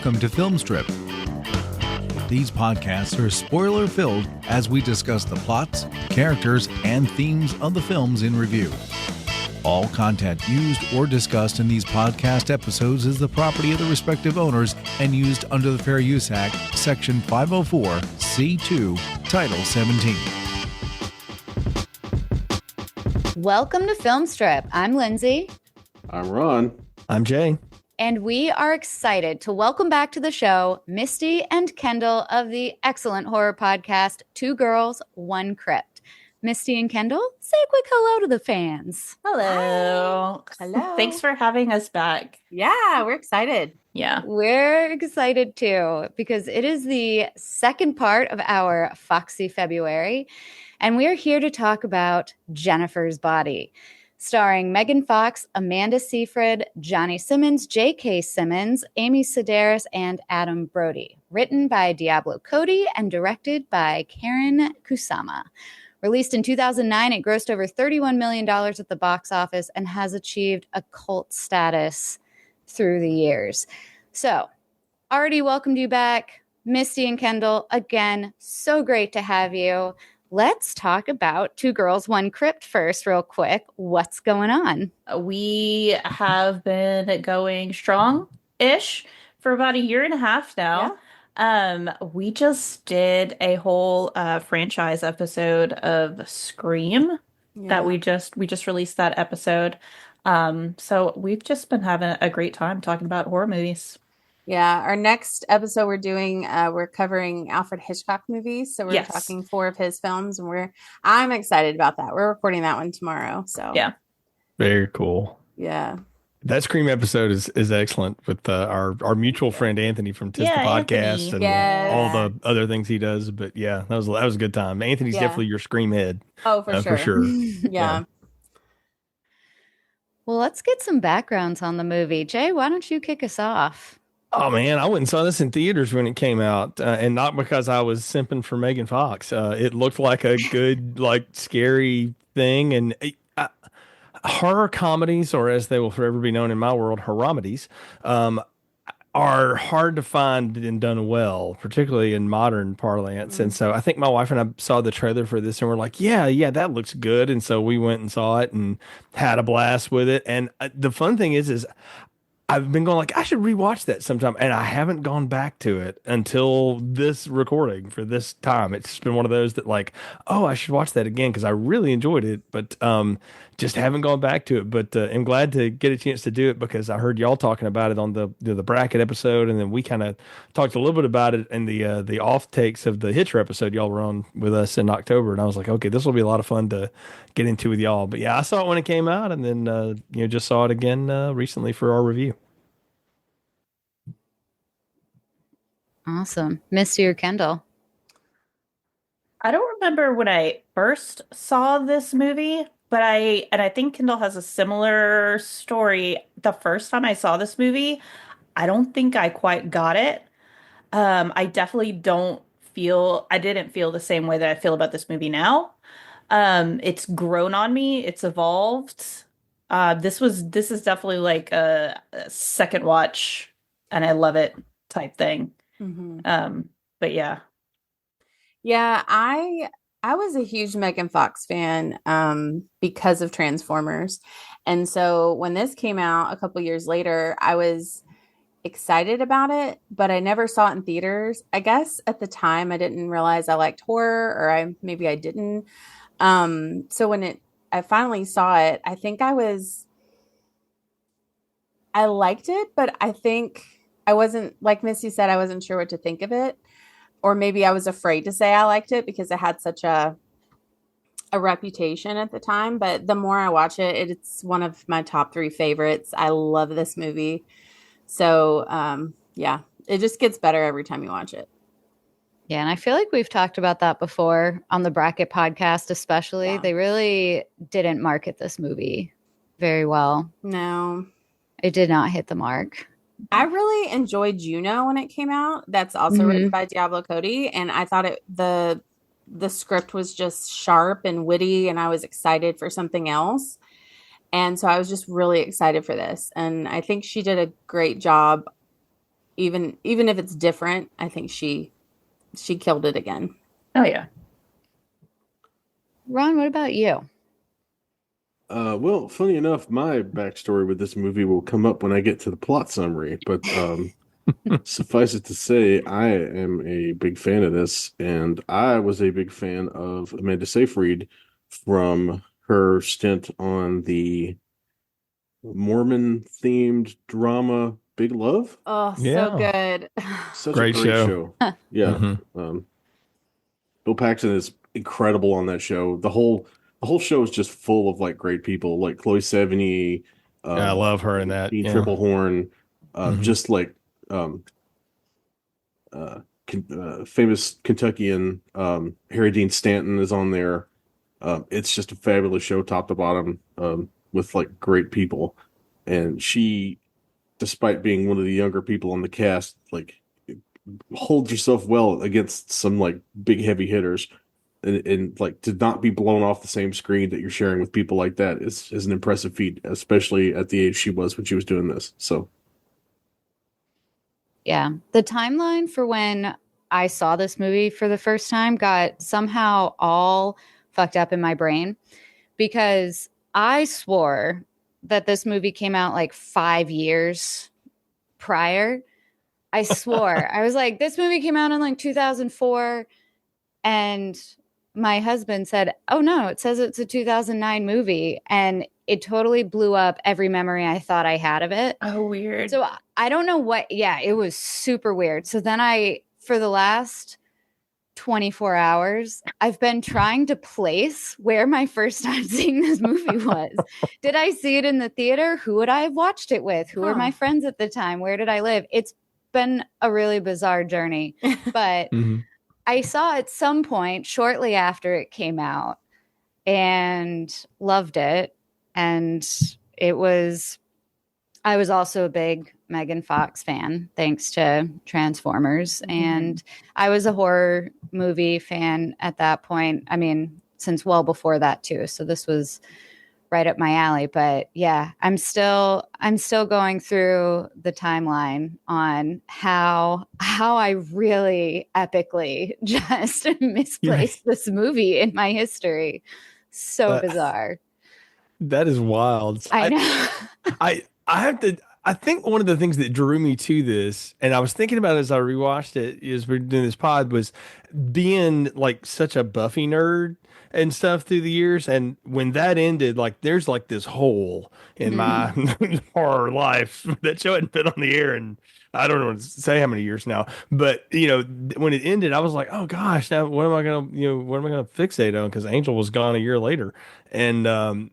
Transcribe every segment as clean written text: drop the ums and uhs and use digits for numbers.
welcome to Film Strip. These podcasts are spoiler-filled as we discuss the plots, characters, and themes of the films in review. All content used or discussed in these podcast episodes is the property of the respective owners and used under the Fair Use Act, Section 504, C2, Title 17. Welcome to Film Strip. I'm Lindsey. I'm Ron. I'm Jay. And we are excited to welcome back to the show Misty and Kendall of the excellent horror podcast, Two Girls One Crypt. Misty and Kendall, say a quick hello to the fans. Hello. Hi. Hello. Thanks for having us back. Yeah, we're excited. Yeah. We're excited too, because it is the second part of our Foxy February, and we're here to talk about Jennifer's Body, starring Megan Fox, Amanda Seyfried, Johnny Simmons, J.K. Simmons, Amy Sedaris, and Adam Brody. Written by Diablo Cody and directed by Karen Kusama. Released in 2009, it grossed over $31 million at the box office and has achieved a cult status through the years. So, already welcomed you back, Misty and Kendall. Again, so great to have you. Let's talk about Two Girls One Crypt first, real quick. What's going on? We have been going strong-ish for about a year and a half now. Yeah. We just did a whole franchise episode of Scream that we just released that episode. So we've just been having a great time talking about horror movies. Yeah, our next episode we're covering Alfred Hitchcock movies. So we're talking 4 of his films, and I'm excited about that. We're recording that one tomorrow. So yeah. Very cool. Yeah. That Scream episode is excellent with our mutual friend Anthony from Tis the Podcast and all the other things he does. But yeah, that was a good time. Anthony's definitely your Scream head. Oh, for sure. Yeah. Well, let's get some backgrounds on the movie. Jay, why don't you kick us off? Oh man, I went and saw this in theaters when it came out, and not because I was simping for Megan Fox. It looked like a good, scary thing, and horror comedies, or as they will forever be known in my world, horromedies, are hard to find and done well, particularly in modern parlance. And so I think my wife and I saw the trailer for this and we're like, yeah, that looks good. And so we went and saw it and had a blast with it. And the fun thing is I've been going I should rewatch that sometime, and I haven't gone back to it until this recording for this time. It's been one of those that I should watch that again because I really enjoyed it, but just haven't gone back to it. But I'm glad to get a chance to do it because I heard y'all talking about it on the bracket episode, and then we kind of talked a little bit about it in the off takes of the Hitcher episode y'all were on with us in October, and I was like, okay, this will be a lot of fun to get into with y'all. But yeah, I saw it when it came out, and then just saw it again recently for our review. Awesome. Misty or Kendall? I don't remember when I first saw this movie, but I think Kendall has a similar story. The first time I saw this movie, I don't think I quite got it. I definitely didn't feel the same way that I feel about this movie now. It's grown on me. It's evolved. This is definitely a second watch, and I love it type thing. Mm-hmm. But yeah. Yeah, I was a huge Megan Fox fan because of Transformers. And so when this came out a couple years later, I was excited about it, but I never saw it in theaters. I guess at the time I didn't realize I liked horror, or maybe I didn't. So when I finally saw it, I think I liked it, but I think I wasn't, like Missy said, I wasn't sure what to think of it. Or maybe I was afraid to say I liked it because it had such a reputation at the time. But the more I watch it, it's one of my top 3 favorites. I love this movie. So, it just gets better every time you watch it. Yeah, and I feel like we've talked about that before on the Bracket podcast, especially. Yeah. They really didn't market this movie very well. No. It did not hit the mark. I really enjoyed Juno when it came out. That's also written by Diablo Cody. And I thought the script was just sharp and witty, and I was excited for something else. And so I was just really excited for this. And I think she did a great job, even if it's different, I think she killed it again. Oh yeah. Ron, what about you? Well, funny enough, my backstory with this movie will come up when I get to the plot summary, but suffice it to say, I am a big fan of this, and I was a big fan of Amanda Seyfried from her stint on the Mormon-themed drama Big Love. Oh, so Yeah. good. Such Great a great show. show. Yeah. Mhm. Bill Paxton is incredible on that show. The whole show is just full of like great people, like Chloe Sevigny, Yeah, I love her in that. Dean Yeah. Triplehorn, Mhm. just like famous Kentuckian Harry Dean Stanton is on there. It's just a fabulous show, top to bottom, with like great people. And she, despite being one of the younger people on the cast, like holds herself well against some like big heavy hitters. And like to not be blown off the same screen that you're sharing with people like that is an impressive feat, especially at the age she was when she was doing this. So Yeah. The timeline for when I saw this movie for the first time got somehow all fucked up in my brain because I swore that this movie came out like 5 years prior. I swore. I was like, this movie came out in like 2004. And my husband said, oh no, it says it's a 2009 movie. And it totally blew up every memory I thought I had of it. Oh, weird. So I don't know what, yeah, it was super weird. So then for the last 24 hours, I've been trying to place where my first time seeing this movie was. Did I see it in the theater? Who would I have watched it with? Who were my friends at the time? Where did I live? It's been a really bizarre journey, but Mhm. I saw at some point shortly after it came out and loved it. And I was also a big Megan Fox fan, thanks to Transformers. And I was a horror movie fan at that point. I mean, since well before that too. So this was right up my alley. But yeah, I'm still going through the timeline on how I really epically just misplaced this movie in my history. So bizarre. That is wild. I know. I have to. I think one of the things that drew me to this, and I was thinking about it as I rewatched it, as we're doing this pod, was being like such a Buffy nerd and stuff through the years. And when that ended, like there's like this hole in my horror life. That show hadn't been on the air and I don't know to say how many years now, but when it ended, I was like, oh gosh, now what am I gonna fixate on? Because Angel was gone a year later, and and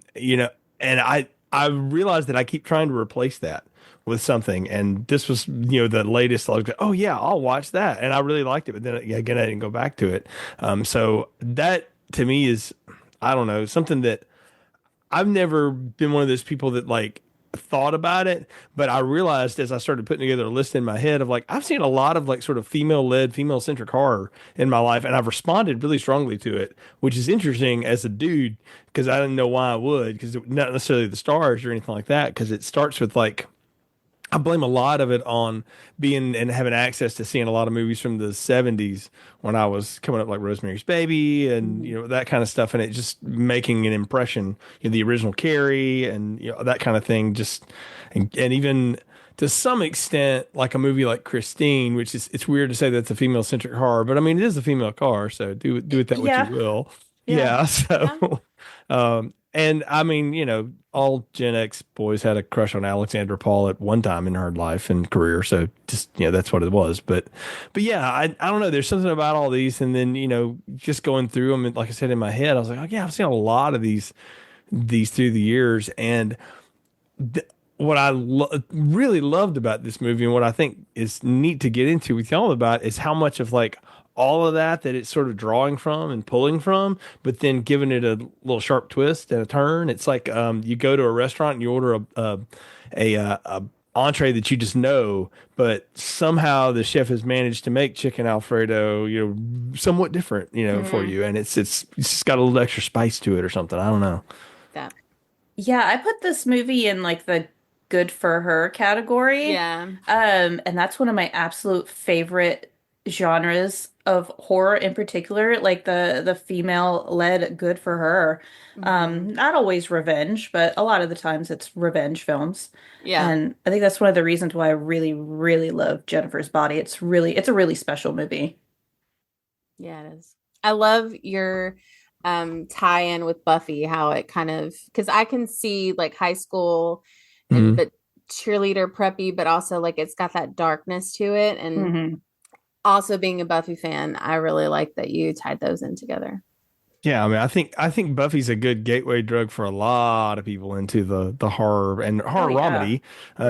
I realized that I keep trying to replace that with something, and this was the latest. I was like, oh yeah, I'll watch that, and I really liked it, but then again I didn't go back to it. So that to me is, I don't know, something that I've never been one of those people that like thought about it, but I realized as I started putting together a list in my head of like, I've seen a lot of like sort of female-led, female-centric horror in my life, and I've responded really strongly to it, which is interesting as a dude because I didn't know why I would, because not necessarily the stars or anything like that, because it starts with like, I blame a lot of it on being and having access to seeing a lot of movies from the 70s when I was coming up, like Rosemary's Baby and that kind of stuff, and it just making an impression. The original Carrie and that kind of thing. Just and even to some extent, like a movie like Christine, which is, it's weird to say that's a female centric horror, but I mean it is a female car, so do it that what you will. Yeah. So. And I mean, all Gen X boys had a crush on Alexandra Paul at one time in her life and career. So just, that's what it was. But yeah, I don't know. There's something about all these. And then, just going through them, and like I said, in my head, I was like, oh yeah, I've seen a lot of these through the years. And what I really loved about this movie, and what I think is neat to get into with y'all about, is how much of like all of that it's sort of drawing from and pulling from, but then giving it a little sharp twist and a turn. It's like you go to a restaurant and you order a entree that you just know, but somehow the chef has managed to make chicken Alfredo, somewhat different, for you, and it's just got a little extra spice to it or something. I don't know. That. Yeah, I put this movie in like the good for her category. Yeah. And that's one of my absolute favorite genres of horror in particular, like the female-led good for her. Mhm. Not always revenge, but a lot of the times it's revenge films. Yeah. And I think that's one of the reasons why I really, really love Jennifer's Body. It's a really special movie. Yeah, it is. I love your tie-in with Buffy, how it kind of, because I can see like high school and but cheerleader preppy, but also like it's got that darkness to it. And also being a Buffy fan, I really like that you tied those in together. Yeah, I mean, I think Buffy's a good gateway drug for a lot of people into the horror and horror comedy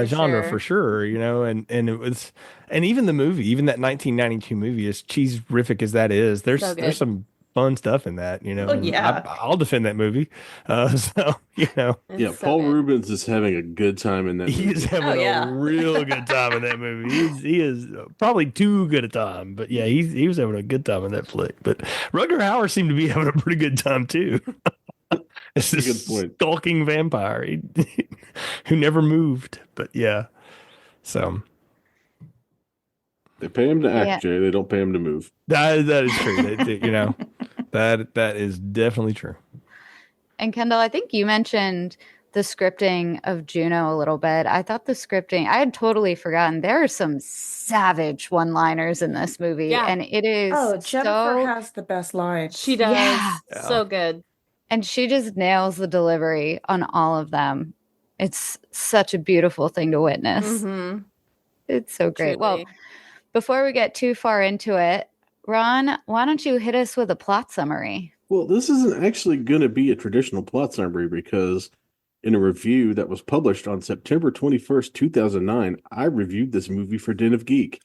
genre for sure. You know, and it was, and even the movie, even that 1992 movie, as cheese-rific as that is, there's some fun stuff in that. You know, Oh, yeah. I'll defend that movie. So you know, It's so Paul good. Rubens is having a good time in that movie. he's having a real good time in that movie. He is probably too good a time, but yeah, he was having a good time in that flick. But Rutger Hauer seemed to be having a pretty good time too. It's That's a this good point. stalking vampire who never moved. But yeah, so They pay him to act, Yeah. Jay. They don't pay him to move. that is true. You know, that is definitely true. And Kendall, I think you mentioned the scripting of Juno a little bit. I thought the scripting, I had totally forgotten. There are some savage one-liners in this movie. Yeah. And it is Jennifer has the best lines. She does. Yeah. So good. and she just nails the delivery on all of them. It's such a beautiful thing to witness. Mm-hmm. It's so great. Truly. Well, before we get too far into it, Ron, why don't you hit us with a plot summary? Well, this isn't actually going to be a traditional plot summary because in a review that was published on September 21st, 2009, I reviewed this movie for Den of Geek.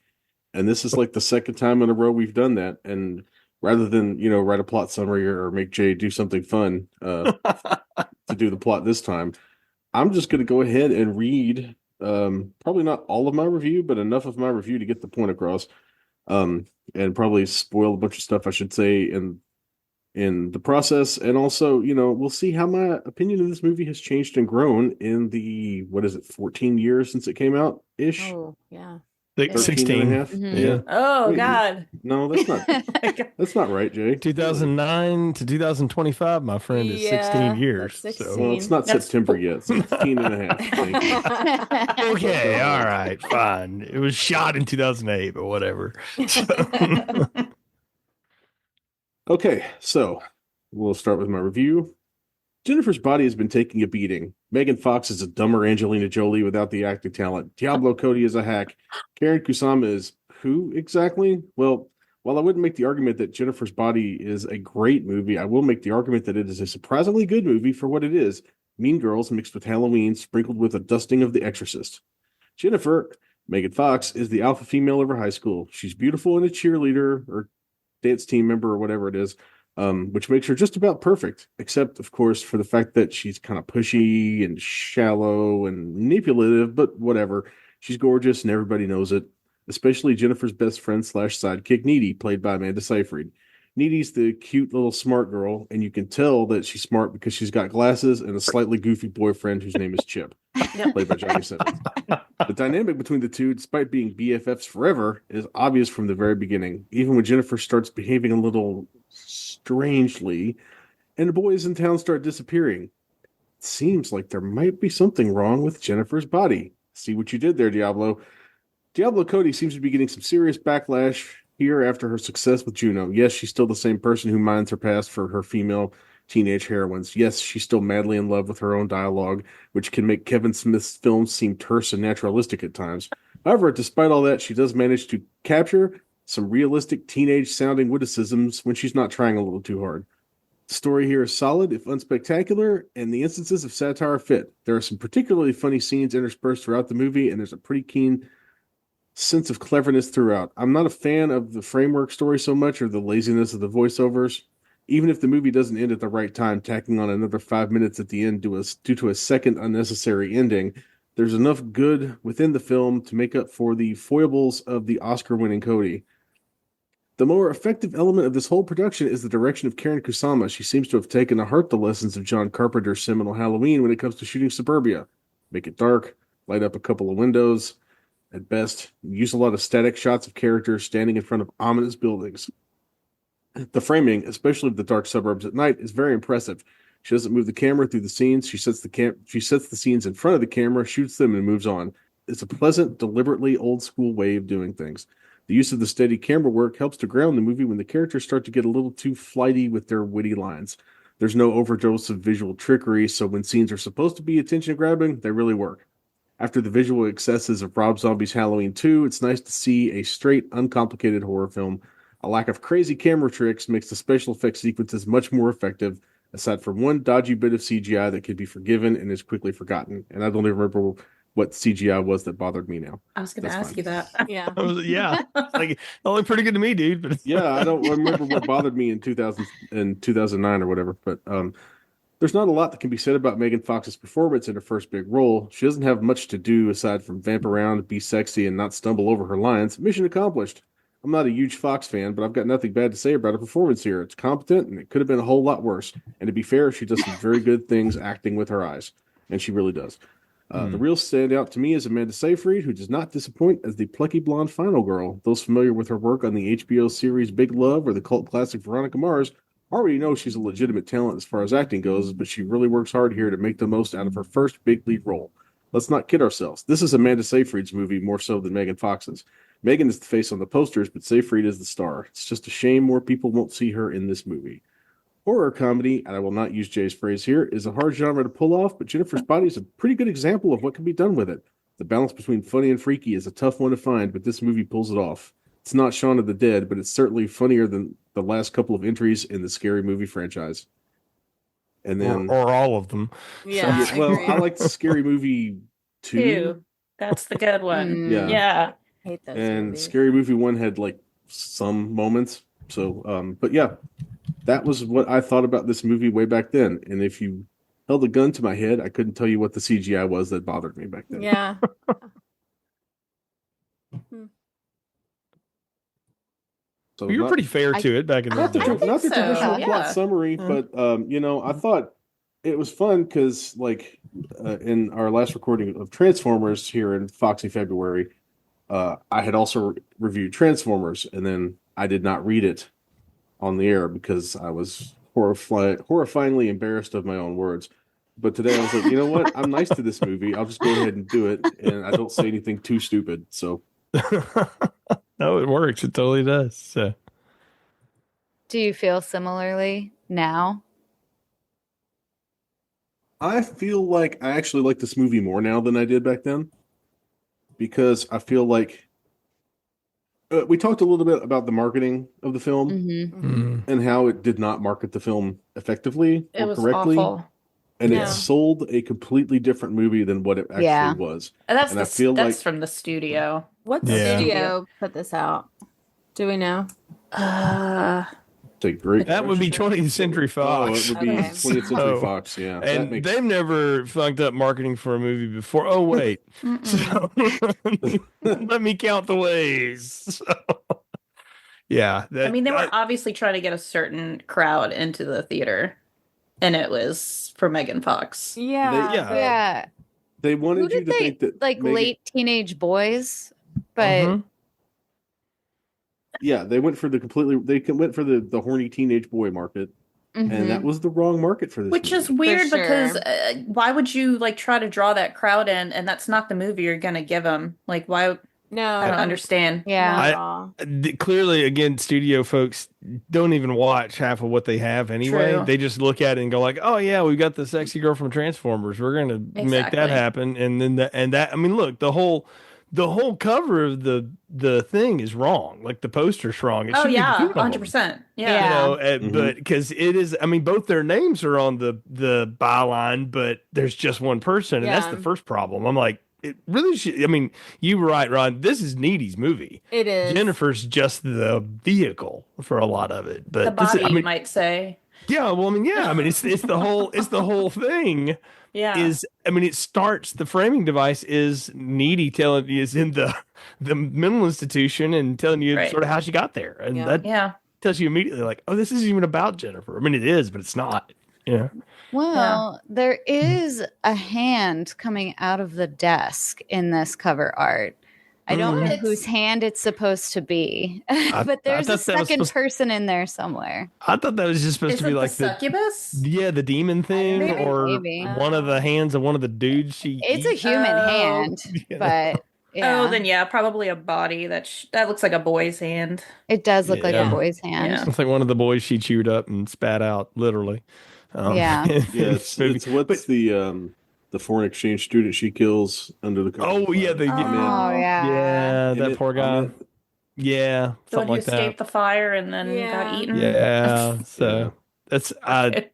And this is like the second time in a row we've done that. And rather than, write a plot summary or make Jay do something fun to do the plot this time, I'm just going to go ahead and read probably not all of my review, but enough of my review to get the point across, and probably spoil a bunch of stuff, I should say, in the process. And also, we'll see how my opinion of this movie has changed and grown in the, 14 years since it came out ish. Oh, yeah. 16 and a half. Mhm. Yeah. Oh, Wait, God. No, that's not that's not right, Jay. 2009 to 2025, my friend, is 16 years. that's So 16. Well, it's not That's- September yet, so 15 and a half. Thank you. okay, all right, fine. It was shot in 2008, but whatever. Okay, so we'll start with my review. Jennifer's Body has been taking a beating. Megan Fox is a dumber Angelina Jolie without the acting talent. Diablo Cody is a hack. Karen Kusama is who exactly? Well, while I wouldn't make the argument that Jennifer's Body is a great movie, I will make the argument that it is a surprisingly good movie for what it is. Mean Girls mixed with Halloween, sprinkled with a dusting of The Exorcist. Jennifer, Megan Fox, is the alpha female of her high school. She's beautiful and a cheerleader or dance team member or whatever it is, which makes her just about perfect, except, of course, for the fact that she's kind of pushy and shallow and manipulative, but whatever. She's gorgeous and everybody knows it, especially Jennifer's best friend / sidekick, Needy, played by Amanda Seyfried. Needy's the cute little smart girl, and you can tell that she's smart because she's got glasses and a slightly goofy boyfriend whose name is Chip, played by Johnny Simmons. The dynamic between the two, despite being BFFs forever, is obvious from the very beginning, even when Jennifer starts behaving a little strangely, and the boys in town start disappearing. It seems like there might be something wrong with Jennifer's body. See what you did there, Diablo. Diablo Cody seems to be getting some serious backlash here after her success with Juno. Yes, she's still the same person who mines her past for her female teenage heroines. Yes, she's still madly in love with her own dialogue, which can make Kevin Smith's films seem terse and naturalistic at times. However, despite all that, she does manage to capture some realistic teenage-sounding witticisms when she's not trying a little too hard. The story here is solid, if unspectacular, and the instances of satire fit. There are some particularly funny scenes interspersed throughout the movie, and there's a pretty keen sense of cleverness throughout. I'm not a fan of the framework story so much or the laziness of the voiceovers. Even if the movie doesn't end at the right time, tacking on another 5 minutes at the end due to a second unnecessary ending, there's enough good within the film to make up for the foibles of the Oscar-winning Cody. The more effective element of this whole production is the direction of Karen Kusama. She seems to have taken to heart the lessons of John Carpenter's seminal Halloween when it comes to shooting suburbia. Make it dark, light up a couple of windows. At best, use a lot of static shots of characters standing in front of ominous buildings. The framing, especially of the dark suburbs at night, is very impressive. She doesn't move the camera through the scenes. She sets the scenes in front of the camera, shoots them, and moves on. It's a pleasant, deliberately old-school way of doing things. The use of the steady camera work helps to ground the movie when the characters start to get a little too flighty with their witty lines. There's no overdose of visual trickery, so when scenes are supposed to be attention-grabbing, they really work. After the visual excesses of Rob Zombie's Halloween 2, it's nice to see a straight, uncomplicated horror film. A lack of crazy camera tricks makes the special effects sequences much more effective, aside from one dodgy bit of CGI that could be forgiven and is quickly forgotten. And I don't even remember what CGI was that bothered me now. I was going to ask you that. Yeah. Like, it looked pretty good to me, dude. But Yeah, I don't remember what bothered me in 2009 or whatever. But there's not a lot that can be said about Megan Fox's performance in her first big role. She doesn't have much to do aside from vamp around, be sexy, and not stumble over her lines. Mission accomplished. I'm not a huge Fox fan, but I've got nothing bad to say about her performance here. It's competent, and it could have been a whole lot worse. And to be fair, she does some very good things acting with her eyes, and she really does. The real standout to me is Amanda Seyfried, who does not disappoint as the plucky blonde final girl. Those familiar with her work on the HBO series Big Love or the cult classic Veronica Mars already know she's a legitimate talent as far as acting goes, but she really works hard here to make the most out of her first big lead role. Let's not kid ourselves. This is Amanda Seyfried's movie more so than Megan Fox's. Megan is the face on the posters, but Seyfried is the star. It's just a shame more people won't see her in this movie. Horror comedy, and I will not use Jay's phrase here, is a hard genre to pull off, but Jennifer's Body is a pretty good example of what can be done with it. The balance between funny and freaky is a tough one to find, but this movie pulls it off. It's not Shaun of the Dead, but it's certainly funnier than the last couple of entries in the Scary Movie franchise. And then, or all of them. Yeah. I like the Scary Movie 2. That's the good one. Yeah. I hate those And movies. Scary Movie 1 had like some moments. So, but yeah, that was what I thought about this movie way back then. And if you held a gun to my head, I couldn't tell you what the CGI was that bothered me back then. Yeah. So You were pretty fair to it back in the not the, day. not the so. traditional Yeah. plot summary, but I thought it was fun because, like, in our last recording of Transformers here in Foxy February, I had also reviewed Transformers, and then I did not read it on the air because I was horrifyingly embarrassed of my own words. But today I was like, you know what? I'm nice to this movie. I'll just go ahead and do it, and I don't say anything too stupid. So. No, it works. It totally does. So. Do you feel similarly now? I feel like I actually like this movie more now than I did back then because I feel like we talked a little bit about the marketing of the film and how it did not market the film effectively It or was correctly. awful. And Yeah. it sold a completely different movie than what it actually was. And that's And I feel that's like- from the studio. What Yeah. studio put this out? Do we know? It's a great That would be question. 20th Century Oh, Fox. it would be Okay. 20th Century So- Fox, yeah. That And makes- they've never fucked up marketing for a movie before. Oh, wait. So, let me count the ways. So, yeah. I mean, they were obviously trying to get a certain crowd into the theater, and it was for Megan Fox. Yeah. yeah. Yeah. They Who wanted you did to they think that like Megan- late teenage boys? But Mhm. Yeah, they went for the the horny teenage boy market, mhm. and that was the wrong market for this. Which is movie. weird sure. because why would you like try to draw that crowd in, and that's not the movie you're gonna give them? Like, why? No. I don't understand. Yeah. Not at all. Clearly, again, studio folks don't even watch half of what they have anyway. True. They just look at it and go like, "Oh yeah, we've got the sexy girl from Transformers. We're going to make Exactly. that happen." And then that. I mean, look, the whole cover of the thing is wrong. Like the poster's wrong. It Oh shouldn't yeah, be two of them. 100%. Yeah. Yeah. You know, Mhm. but because it is, I mean, both their names are on the byline, but there's just one person, and that's Yeah. the first problem. I'm like, it really should. I mean, you were right, Ron. This is Needy's movie. It is. Jennifer's just the vehicle for a lot of it, but The this body, is, I you mean, might say. yeah. Well, I mean, yeah. I mean, it's the whole thing. Yeah. Is I mean, it starts. The framing device is Needy telling you is in the mental institution and telling you Right. sort of how she got there, and Yeah. that Yeah. tells you immediately like, oh, this isn't even about Jennifer. I mean, it is, but it's not. Yeah. Well, there is a hand coming out of the desk in this cover art. I don't know whose hand it's supposed to be, but there's a second person in there somewhere. I thought that was just supposed to be like the succubus. The demon thing, or maybe. one of the hands of one of the dudes. It's a human hand, but oh, then probably a body that looks like a boy's hand. It does look like a boy's hand. Yeah. It's like one of the boys she chewed up and spat out, literally. It's what's the foreign exchange student she kills under the cover. Oh yeah, that poor guy. Yeah, the one who escaped the fire and then got eaten. Yeah, so that's I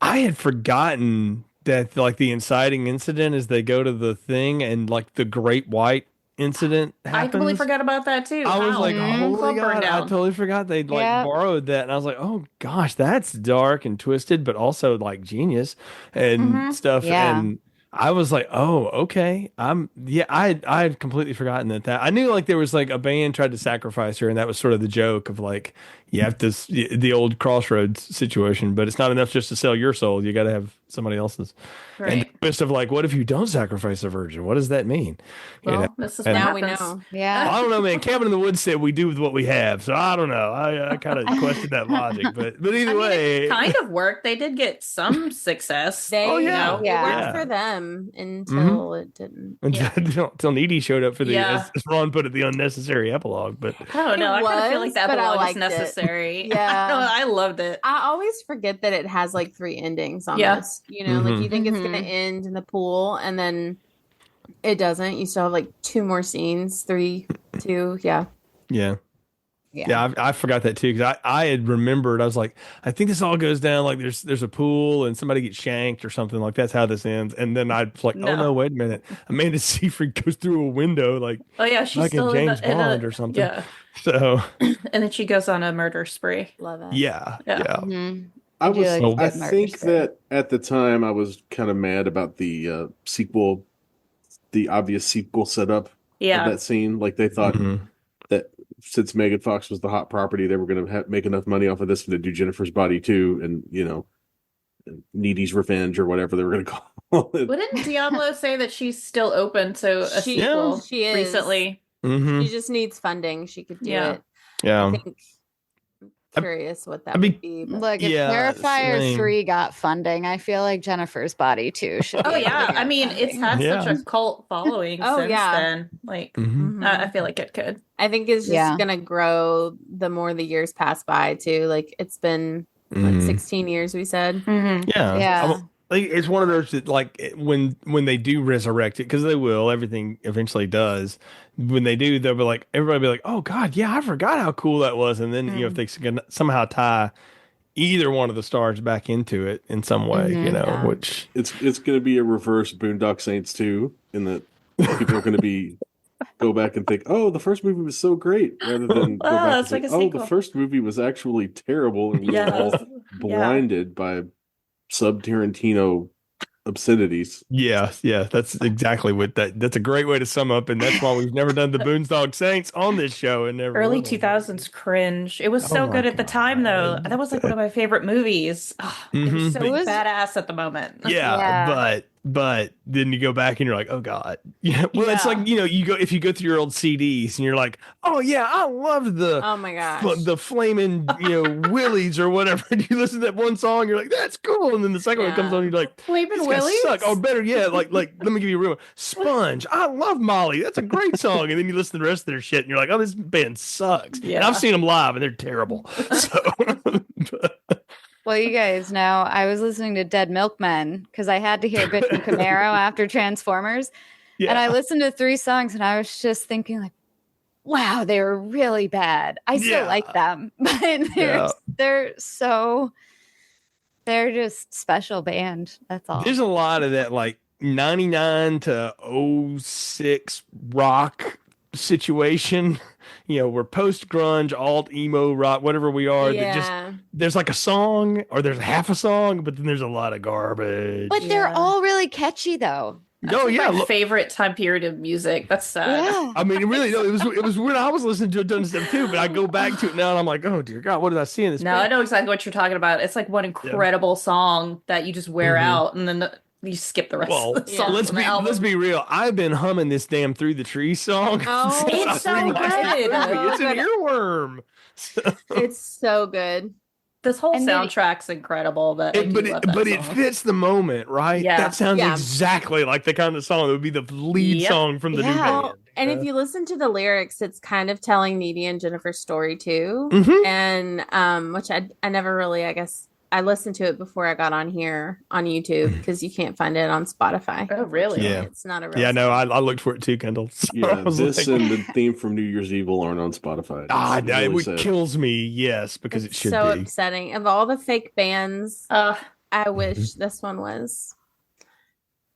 had forgotten that like the inciting incident is they go to the thing and like the Great White incident happens. I completely forgot about that too. I was like, holy God, I totally forgot they borrowed that, and I was like, oh gosh, that's dark and twisted, but also like genius and stuff. Yeah. And I was like, oh, okay. I had completely forgotten that I knew like there was like a band tried to sacrifice her, and that was sort of the joke of like you have to the old Crossroads situation, but it's not enough just to sell your soul. You got to have somebody else's. Right. And the twist of like, what if you don't sacrifice a virgin? What does that mean? Well, this is now we know. Yeah. I don't know, man. Cabin in the Woods said we do with what we have, so I don't know. I kind of questioned that logic, but either way, it kind of worked. They did get some success. It worked for them until it didn't. Until Needy showed up for the, as Ron put it, the unnecessary epilogue. But I don't know. I kind of feel like the epilogue was necessary. Yeah, I loved it. I always forget that it has like 3 endings almost. You know, like you think it's going to end in the pool, and then it doesn't. You still have like 2 more scenes, 3, 2. Yeah. I forgot that too, because I had remembered. I was like, I think this all goes down like there's a pool and somebody gets shanked or something, like that's how this ends. And then I was like, oh no, wait a minute, Amanda Seyfried goes through a window like she's like still in James Bond or something. Yeah. So and then she goes on a murder spree. Love it. Yeah. Mm-hmm. I think that at the time I was kind of mad about the sequel, the obvious sequel setup of that scene. Like they thought that since Megan Fox was the hot property, they were going to make enough money off of this to do Jennifer's Body too, and Needy's Revenge or whatever they were going to call it. But didn't Diablo say that she's still open to a sequel? She is recently. She just needs funding. She could do it. Yeah. I think curious what that would be. Look, if Terrifier 3 got funding, I feel like Jennifer's Body too should. I mean, it's had such a cult following since then. Like, I feel like it could. I think it's just gonna grow the more the years pass by too. Like it's been 16 years, we said. Like, it's one of those that, like, when they do resurrect it, because they will, everything eventually does. When they do, they'll be like, everybody will be like, oh God, yeah, I forgot how cool that was. And then if they can somehow tie either one of the stars back into it in some way, which it's going to be a reverse Boondock Saints 2, in that people are going to go back and think, oh, the first movie was so great, rather than go back and think, oh, the first movie was actually terrible, and we were all blinded by sub-Tarantino obscenities. Yeah, that's exactly what that's a great way to sum up, and that's why we've never done the Boondock Saints on this show. And never early 2000s cringe. It was so good at the time, though. That was like one of my favorite movies. It was so badass at the moment. But then you go back and you're like, oh God. Yeah. Well, it's like, if you go through your old CDs and you're like, oh yeah, I love oh my gosh, the flaming, Willies or whatever. And you listen to that one song, you're like, that's cool. And then the second one comes on, you're like, Flaming Willies? Suck. Oh, better yet. Like, let me give you a real one. Sponge. I love Molly. That's a great song. And then you listen to the rest of their shit and you're like, oh, this band sucks. Yeah. And I've seen them live and they're terrible. So well, you guys know I was listening to Dead Milkmen because I had to hear Bitch and Camaro after Transformers. Yeah. And I listened to 3 songs and I was just thinking like, wow, they were really bad. I still like them, but they're just special band. That's all. There's a lot of that like 99 to 06 rock situation. We're post grunge, alt emo rock, whatever we are. That just there's like a song or there's half a song, but then there's a lot of garbage. But they're all really catchy though. Oh yeah, my favorite time period of music. That's sad. Yeah. I mean, really, no, it was when I was listening to it done stuff too. But I go back to it now, and I'm like, oh dear God, what did I see in this? No, I know exactly what you're talking about. It's like one incredible song that you just wear out, and then you skip the rest of the song. Let's be real. I've been humming this damn "Through the Trees" song. Oh, it's so good. It's an earworm. It's so good. This whole soundtrack's incredible, but it fits the moment, right? Yeah. That sounds exactly like the kind of song that would be the lead song from the new band. And if you listen to the lyrics, it's kind of telling Needy and Jennifer's story too. And which I never really, I guess, I listened to it before I got on here on YouTube because you can't find it on Spotify. Oh, really? Yeah. It's not a real no, I looked for it too, Kendall. So yeah, this and the theme from New Year's Evil aren't on Spotify. It kills me, yes, because it should so be. upsetting. Of all the fake bands, I wish this one was.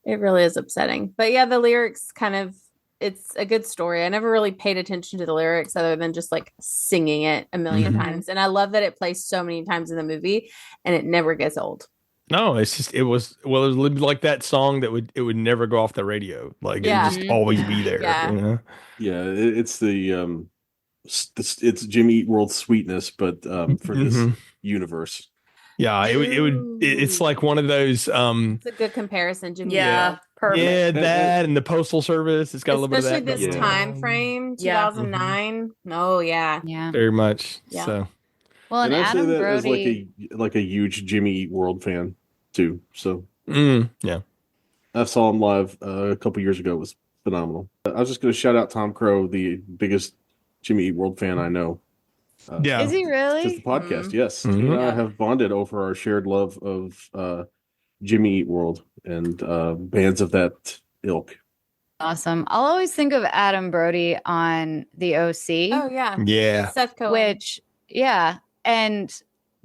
It really is upsetting. But yeah, the lyrics kind of, it's a good story. I never really paid attention to the lyrics other than just like singing it a million times. And I love that it plays so many times in the movie and it never gets old. No, it's just, it was like that song that it would never go off the radio. Like it would just always be there. Yeah. You know? Yeah, it's the it's Jimmy Eat World sweetness, but for this universe. Yeah, it's like one of those. It's a good comparison, Jimmy. Yeah, perfect. Yeah, that and the Postal Service. It's got a little bit of that. Especially this time frame, 2009. Oh yeah, very much. Yeah. So, well, and I say Adam that Brody, as like a huge Jimmy Eat World fan too. So yeah, I saw him live a couple years ago. It was phenomenal. I was just going to shout out Tom Crow, the biggest Jimmy Eat World fan I know. is he really? Just the podcast, yes. He and I have bonded over our shared love of Jimmy Eat World and bands of that ilk. Awesome. I'll always think of Adam Brody on the OC. Oh yeah, yeah. Seth Cohen. Which and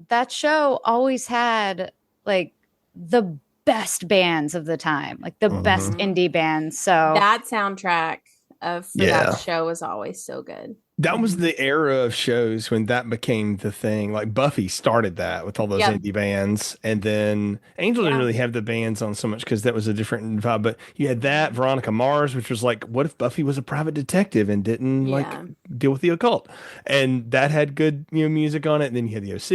that show always had like the best bands of the time, like the best indie bands. So that soundtrack for that show was always so good. That was the era of shows when that became the thing. Like Buffy started that with all those indie bands. And then Angel didn't really have the bands on so much because that was a different vibe. But you had that, Veronica Mars, which was like, what if Buffy was a private detective and didn't like deal with the occult? And that had good music on it. And then you had the OC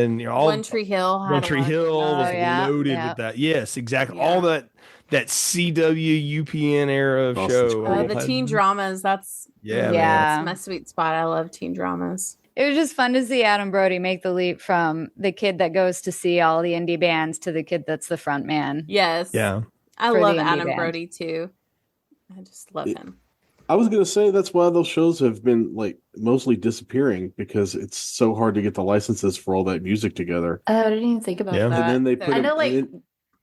and all One Tree Hill. One Tree Hill was loaded with that. Yes, exactly. Yeah. All that CW UPN era of show. The teen dramas, that's that's my sweet spot. I love teen dramas. It was just fun to see Adam Brody make the leap from the kid that goes to see all the indie bands to the kid that's the front man. Yes. Yeah. I love Adam Brody too. I just love him. I was going to say that's why those shows have been like mostly disappearing because it's so hard to get the licenses for all that music together. I didn't even think about that. And then they put I know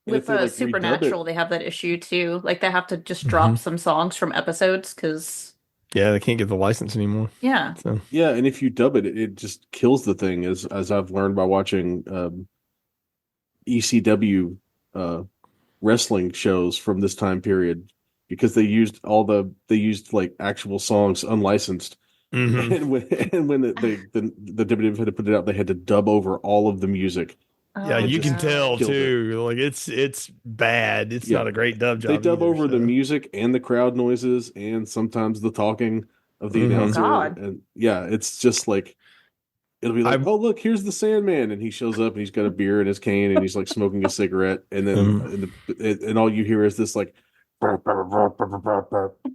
with Supernatural, they have that issue too. Like they have to just drop some songs from episodes because they can't get the license anymore. Yeah, yeah, and if you dub it, it just kills the thing. As I've learned by watching ECW wrestling shows from this time period, because they used like actual songs unlicensed, and when the WWF had to put it out, they had to dub over all of the music. Yeah, you can tell too. Like it's bad. It's not a great dub job. They dub over the music and the crowd noises and sometimes the talking of the announcer. And it's just like it'll be like, oh look, here's the Sandman, and he shows up and he's got a beer in his cane and he's like smoking a cigarette, and then and all you hear is this like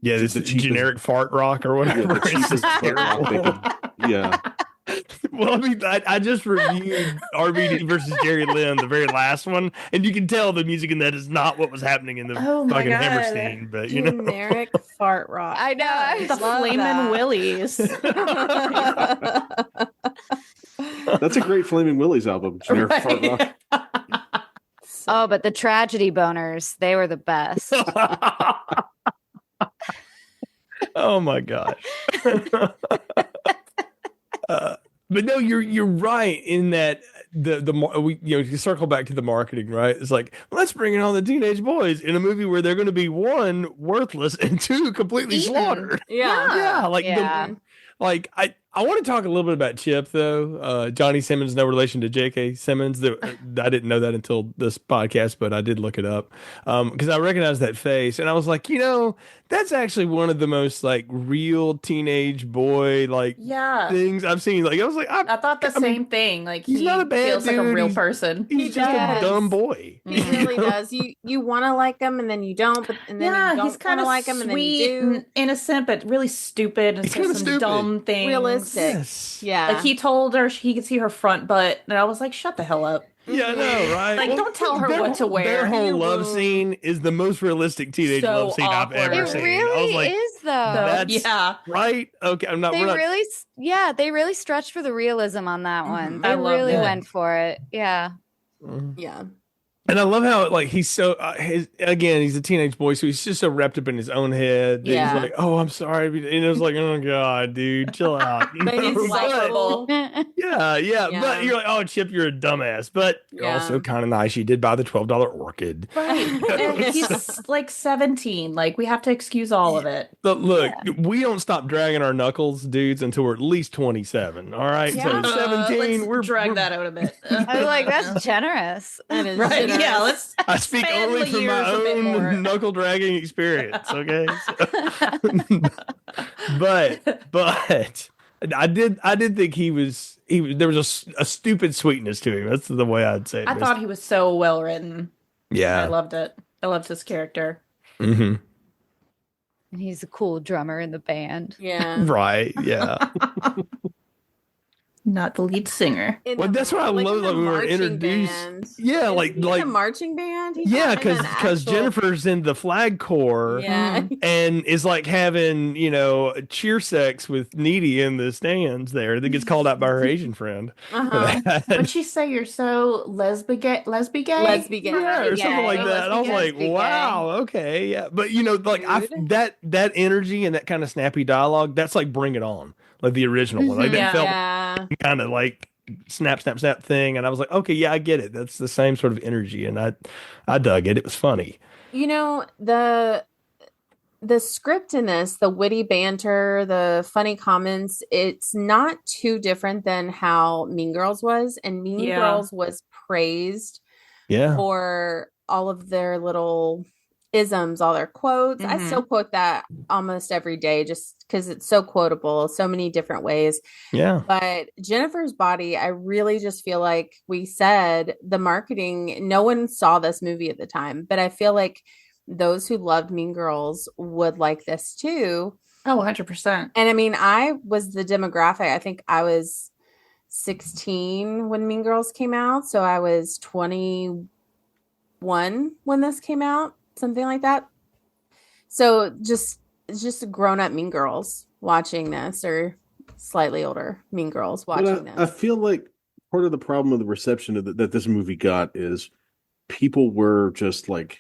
this generic fart rock or whatever. Well, I mean, I just reviewed RVD versus Jerry Lynn, the very last one, and you can tell the music in that is not what was happening in the fucking Hammerstein. But generic fart rock. I know the Flamin' Willies. That's a great Flaming Willies album. Generic fart rock. Oh, but the Tragedy Boners, they were the best. Oh my gosh. But no, you're right in that you circle back to the marketing, right? It's like, let's bring in all the teenage boys in a movie where they're going to be one, worthless, and two, completely slaughtered. Yeah. Like I want to talk a little bit about Chip, though. Johnny Simmons, no relation to J.K. Simmons. I didn't know that until this podcast, but I did look it up because I recognized that face, and I was like, that's actually one of the most like real teenage boy like Yeah. things I've seen. Like I was like, I thought the same thing. Like he's he not a bad feels like a dude. real He's- person. He's just a dumb boy. He really does. You want to like him, and then you don't. But and then you don't he's kind of like him, and then sweet you do. and innocent, but really stupid and He's says kinda some stupid. dumb things. Realistic. Yes. Yeah. Like he told her he could see her front butt, and I was like, "Shut the hell up!" Yeah, I know, right? Like, don't tell her what to wear. Their whole You love won't. scene is the most realistic teenage So love scene awkward. I've ever It seen. I really was like, is, though. That's Yeah. right. Okay, I'm not. They we're not- really, they really stretched for the realism on that one. They I love really that. went for it. Yeah. Yeah. And I love how like he's so he's a teenage boy, so he's just so wrapped up in his own head. That Yeah. He's like, oh, I'm sorry, and it was like, oh god, dude, chill out. You But he's know? likable. Yeah. Yeah. But you're like, oh, Chip, you're a dumbass, but you're Yeah. also kind of nice. You did buy the $12 orchid. Right. And he's like 17. Like we have to excuse all of it. But look, we don't stop dragging our knuckles, dudes, until we're at least 27. All right, Yeah. so 17. Let's we're drag that out a bit. I was like, that's generous. That is right. generous. Yeah. Let's. I speak Span only the from my years a bit more. own knuckle dragging experience. Okay, but I did think he was there was a stupid sweetness to him. That's the way I'd say it. I thought he was so well written. I yeah. loved it. I loved his character. Mm-hmm. And he's a cool drummer in the band. Yeah. Right. Yeah. Not the lead singer. In Well, a- that's what I like love, in a like, we were marching introduced- band. Yeah, Is like- he in like- a marching band. He's Yeah, not in an because actual- Jennifer's in the flag corps. Yeah. And is like having, cheer sex with Needy in the stands there that gets called out by her Asian friend. for Uh-huh. that. What'd she say? You're so lesbian gay? Lesbian. Yeah, or something like Yeah, that. I was like, lesbian. wow, okay, yeah. But Rude. that energy and that kind of snappy dialogue, that's like Bring It On, like the original one. Like that Yeah. felt Yeah. kind of like snap, snap, snap thing. And I was like, okay, yeah, I get it. That's the same sort of energy, and I dug it. It was funny. The script in this, the witty banter, the funny comments, it's not too different than how Mean Girls was. And Mean Yeah. Girls was praised Yeah. for all of their little isms, all their quotes. I Mhm. still quote that almost every day just because it's so quotable, so many different ways. Yeah. But Jennifer's Body, I really just feel like we said the marketing, no one saw this movie at the time, but I feel like those who loved Mean Girls would like this too. Oh, 100%. And I mean, I was the demographic. I think I was 16 when Mean Girls came out. So I was 21 when this came out, something like that. So it's just grown up Mean Girls watching this, or slightly older Mean Girls watching But I this. feel like part of the problem of the reception that this movie got is people were just like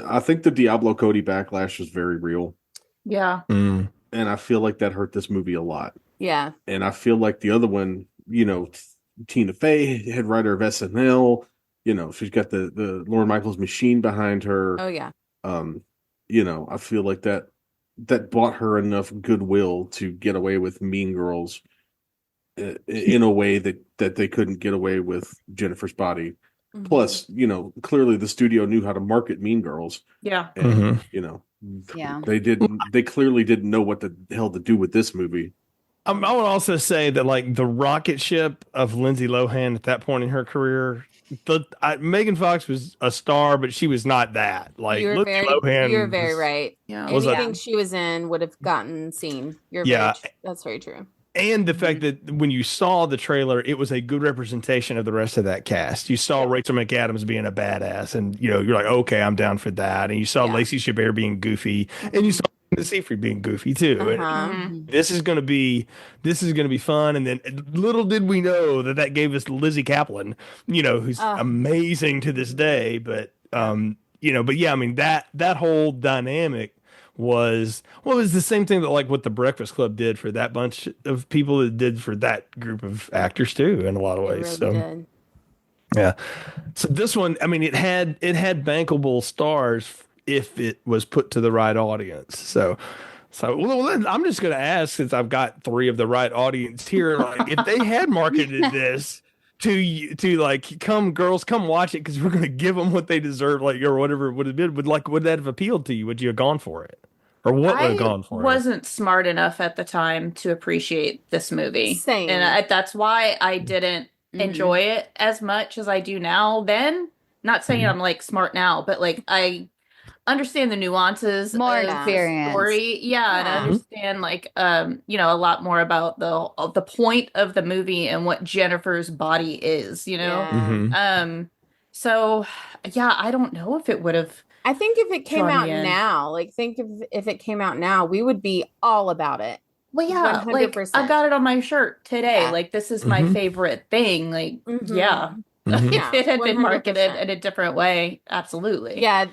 I think the Diablo Cody backlash was very real, Yeah. Mm. and I feel like that hurt this movie a lot. Yeah. And I feel like the other one, Tina Fey, head writer of SNL, she's got the Lorne Michaels machine behind her. Oh, yeah. I feel like that bought her enough goodwill to get away with Mean Girls in a way that they couldn't get away with Jennifer's Body. Mhm. Plus, clearly the studio knew how to market Mean Girls, Yeah. and Yeah. they clearly didn't know what the hell to do with this movie. I would also say that like the rocket ship of Lindsay Lohan at that point in her career, Megan Fox was a star, but she was not that. Like You're Lindsay Lohan very was- right. Yeah. Was that- Anything she was in would have gotten seen. Yeah. That's very true. And the fact that when you saw the trailer, it was a good representation of the rest of that cast. You saw Rachel McAdams being a badass, and you're like, okay, I'm down for that. And you saw Yeah. Lacey Chabert being goofy, and you saw Seyfried being goofy too. And Uh-huh. this is going to be fun. And then little did we know that gave us Lizzie Kaplan, who's amazing to this day. But but yeah, I mean that whole dynamic was the same thing that like what the Breakfast Club did for that bunch of people, it did for that group of actors too, in a lot of It ways. really So did. yeah. So this one, I mean, it had bankable stars if it was put to the right audience. So So, well, then I'm just going to ask, since I've got 3 of the right audience here, like, if they had marketed this to like, come girls, come watch it because we're going to give them what they deserve, like, or whatever it would have been, would that have appealed to you? Would you have gone for it, or what would have gone for it? I wasn't smart enough at the time to appreciate this movie, Same. and that's why I didn't enjoy it as much as I do now. Then, not saying I'm like smart now, but like I understand the nuances More of experience. the story. Yeah, and I understand like a lot more about the point of the movie and what Jennifer's body is, So yeah, I don't know if it would have. I think if it came out now, like think if it came out now, we would be all about it. Well, yeah, 100%. like I've got it on my shirt today. Yeah. Like this is my favorite thing. Like Yeah, if it had been 100%. marketed in a different way, absolutely. Yeah,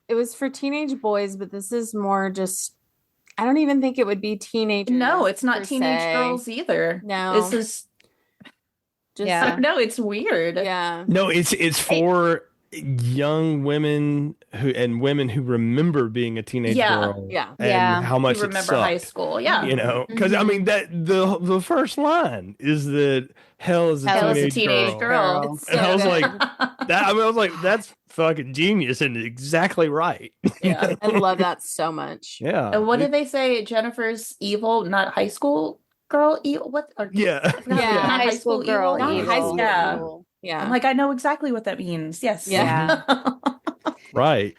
it was for teenage boys, but this is more just, I don't even think it would be teenagers. No, it's not per teenage se. girls either. No. This is Just, Yeah. no, it's weird. Yeah. No, it's for young women women who remember being a teenage girl. Yeah. And Yeah. how much You it remember high sucked. school. Yeah. Because I mean that the first line is that hell is a Hell teenage, is a teenage girl. It's And I was so like, good. I was like, that's fucking genius and exactly right. Yeah. I love that so much. Yeah. And what did they say? Jennifer's evil, not high school girl evil? What? Or, Yeah. not Yeah. high school girl evil. Not evil. high school. Yeah. Evil. Yeah. I'm like, I know exactly what that means. Yes. Yeah. Right.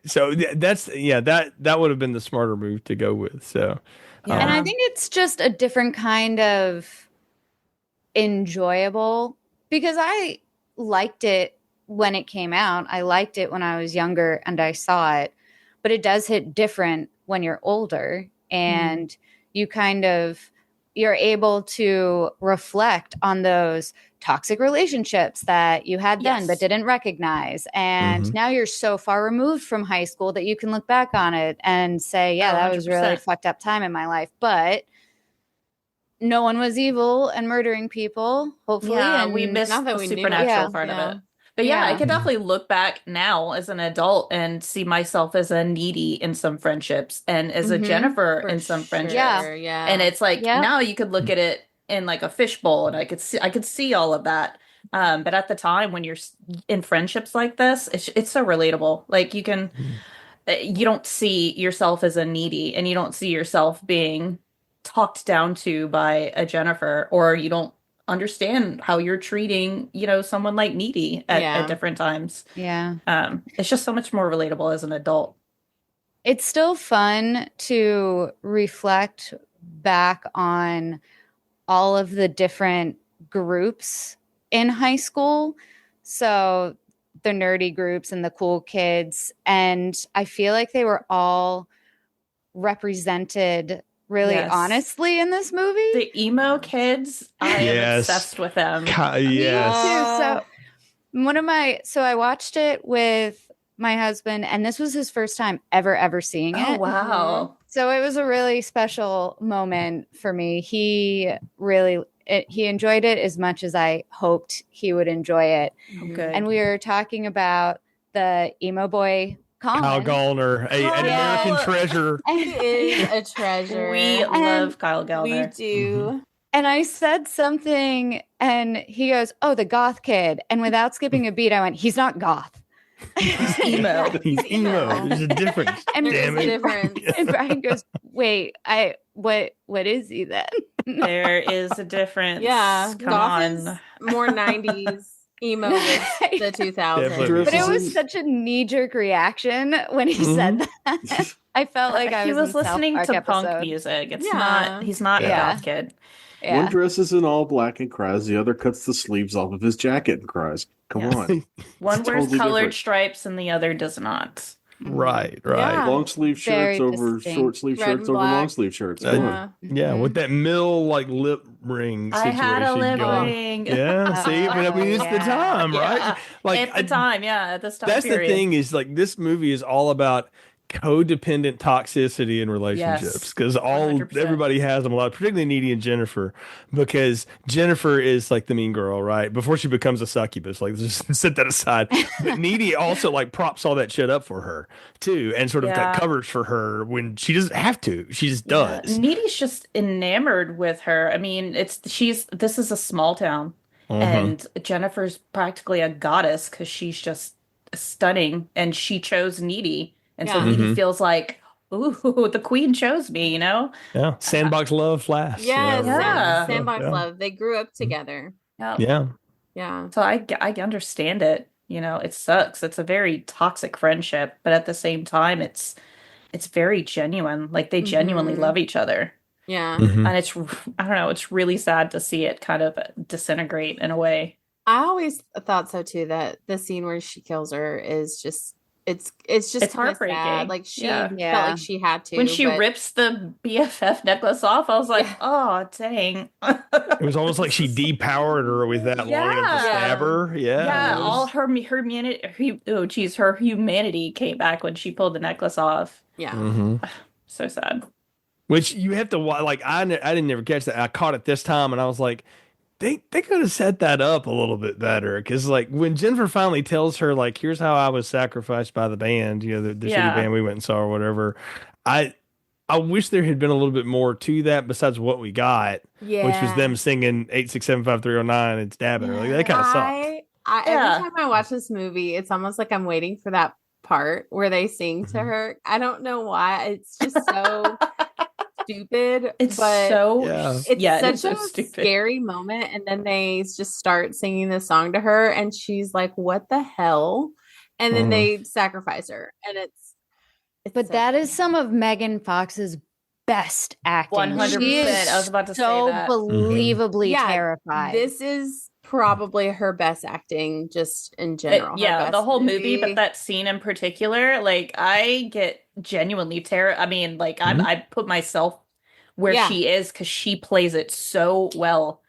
So that would have been the smarter move to go with. So Yeah. And I think it's just a different kind of enjoyable, because I liked it when it came out. I liked it when I was younger and I saw it, but it does hit different when you're older and you're able to reflect on those toxic relationships that you had then Yes. but didn't recognize. And now you're so far removed from high school that you can look back on it and say, yeah, that was really 100%. fucked up time in my life. But no one was evil and murdering people, hopefully. Yeah, and we missed not that the we knew. supernatural Yeah. part Yeah. of it. But yeah, I Yeah. could definitely look back now as an adult and see myself as a needy in some friendsps and as a Mhm. Jennifer For in some sure. friendships. Yeah. And it's like Yeah. now you could look at it in like a fishbowl, and I could see all of that. But at the time when you're in friendships like this, it's so relatable. Like you don't see yourself as a needy, and you don't see yourself being talked down to by a Jennifer, or you don't understand how you're treating, someone like needy at different times. yeah. It's just so much more relatable as an adult. It's still fun to reflect back on all of the different groups in high school. So the nerdy groups and the cool kids. And I feel like they were all represented really Yes. honestly in this movie. The emo kids, I am Yes. obsessed with them. Yes. Me too. So I watched it with my husband, and this was his first time ever seeing it. Oh, wow. So it was a really special moment for me. He enjoyed it as much as I hoped he would enjoy it. Oh, good. And we were talking about the emo boy Colin. Kyle Gallner, an Yeah. American treasure. He is a treasure. We love Kyle We Gallner. do. And I said something, and he goes, "Oh, the goth kid." And without skipping a beat, I went, "He's not goth." He's emo. He's emo. There's a difference. And There's Damn a it. difference. And Brian goes, "Wait, what is he then?" There is a difference. Yeah. Come Goth on. is more 90s. Emo was the 2000s. Definitely. But it was such a knee-jerk reaction when he said that. I felt like I he was in South listening Park to punk episode. music. It's Yeah. he's not Yeah. a goth kid. Yeah. One dresses in all black and cries. The other cuts the sleeves off of his jacket and cries. Come Yes. on. One It's wears totally colored different. stripes and the other does not. Right. Yeah. Long sleeve Very shirts over distinct. short sleeve Red shirts and over black. long sleeve shirts. Come on. Yeah, with that mill like lip ring I situation had a lip going. ring. Yeah, see, but I mean, it's the Yeah. time, right? Yeah. Like At the time, yeah, at this time that's period. the thing is like this movie is all about codependent toxicity in relationships, because 100%. everybody has them a lot, particularly Needy and Jennifer, because Jennifer is like the mean girl, right? Before she becomes a succubus, like just set that aside. But Needy also like props all that shit up for her too, and sort of like covers for her when she doesn't have to. She just does. Needy's just enamored with her. I mean, this is a small town, and Jennifer's practically a goddess because she's just stunning, and she chose Needy. And so Needy feels like, ooh, the queen chose me, you know? Yeah. Sandbox love flash. Yes. Yeah. Sandbox love. They grew up together. Yeah. So I understand it. You know, it sucks. It's a very toxic friendship, but at the same time, it's very genuine. Like they genuinely love each other. Yeah. And I don't know, it's really sad to see it kind of disintegrate in a way. I always thought so too, that the scene where she kills her is just it's heartbreaking. Sad. Like she felt like she had to. When she rips the BFF necklace off, I was like, oh dang. It was almost like she depowered her with that long enough to stab her. Yeah. All her humanity came back when she pulled the necklace off. Yeah. So sad. Which you have to like. I didn't ever catch that. I caught it this time, and I was like, they could have set that up a little bit better, because like when Jennifer finally tells her like, here's how I was sacrificed by the band, you know, the shitty band we went and saw or whatever. I wish there had been a little bit more to that besides what we got, which was them singing 8675309 and stabbing her. Like that kind of sucked. Every time I watch this movie, it's almost like I'm waiting for that part where they sing to her. I don't know why. It's just so stupid. It's such a scary moment. And then they just start singing this song to her, and she's like, "What the hell?" And then they sacrifice her, and it's but that is some of Megan Fox's best acting. 100%. I was about to say that. So believably terrified. This is probably her best acting just in general. The whole movie, but that scene in particular, like I get genuinely I mean, like I put myself where she is because she plays it so well.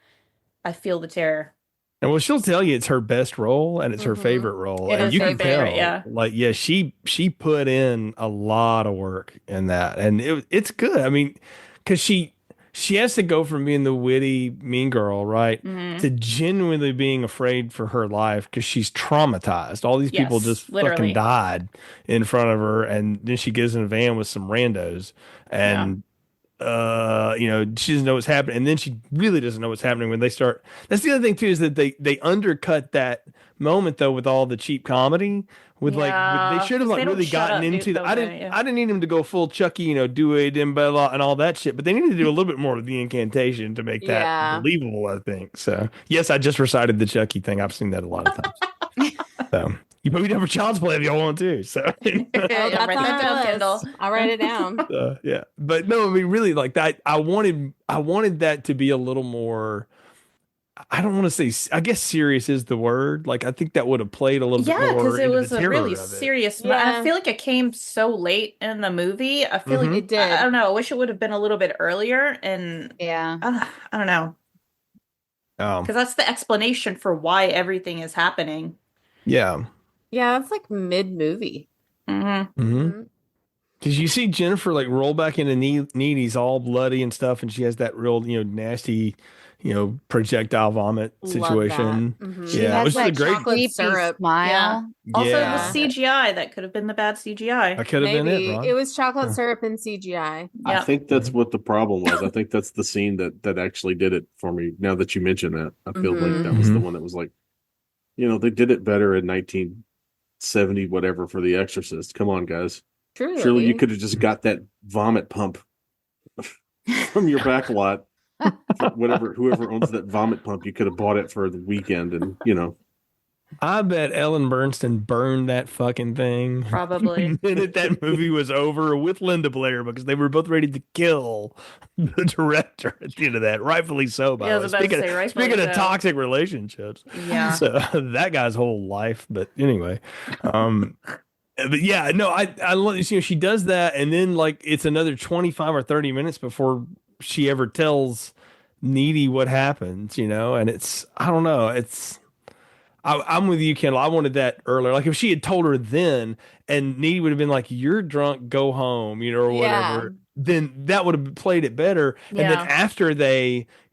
I feel the terror. And well, she'll tell you it's her best role and it's her favorite role. And you can tell, like, she put in a lot of work in that, and it's good. I mean, because she has to go from being the witty mean girl, right, to genuinely being afraid for her life because she's traumatized. All these people just fucking died in front of her, and then she gets in a van with some randos, and you know, she doesn't know what's happening, and then she really doesn't know what's happening when they start. That's the other thing too, is that they undercut that moment though with all the cheap comedy. With they should have like really gotten into the. I didn't need him to go full Chucky, you know, do a Dimbella and all that shit, but they needed to do a little bit more with the incantation to make that believable, I think. So yes, I just recited the Chucky thing. I've seen that a lot of times. So you put me down for Child's Play if y'all want to. So I'll write it down. Yeah, but no, I mean, really, like that. I wanted that to be a little more. I don't want to say. I guess serious is the word. Like I think that would have played a little bit more. Yeah, because it was a really serious. I feel like it came so late in the movie. I feel like it did. I don't know. I wish it would have been a little bit earlier. And I don't know. Because that's the explanation for why everything is happening. Yeah. Yeah, it's like mid-movie. Because you see Jennifer like roll back into Needy's all bloody and stuff, and she has that real, you know, nasty, you know, projectile vomit situation. Yeah, which is a great chocolate syrup smile. Yeah. Also, the CGI, that could have been the bad CGI. That could have been it. Ron. It was chocolate syrup and CGI. I think that's what the problem was. I think that's the scene that actually did it for me. Now that you mention that, I feel like that was the one that was like, you know, they did it better in 1970 whatever for The Exorcist. Come on, guys. Truly. Surely you could have just got that vomit pump from your back lot. Whoever owns that vomit pump, you could have bought it for the weekend, and you know. I bet Ellen Bernstein burned that fucking thing. Probably. The minute that movie was over with Linda Blair, because they were both ready to kill the director at the end of that. Rightfully so, by the way. Speaking of toxic relationships. Yeah. So that guy's whole life. But anyway. But yeah, no, I love, you know, she does that, and then like it's another 25 or 30 minutes before she ever tells Needy what happens, you know, and it's, I don't know, I'm with you, Kendall. I wanted that earlier. Like if she had told her then, and Needy would have been like, "You're drunk, go home," or whatever. Then that would have played it better. And then after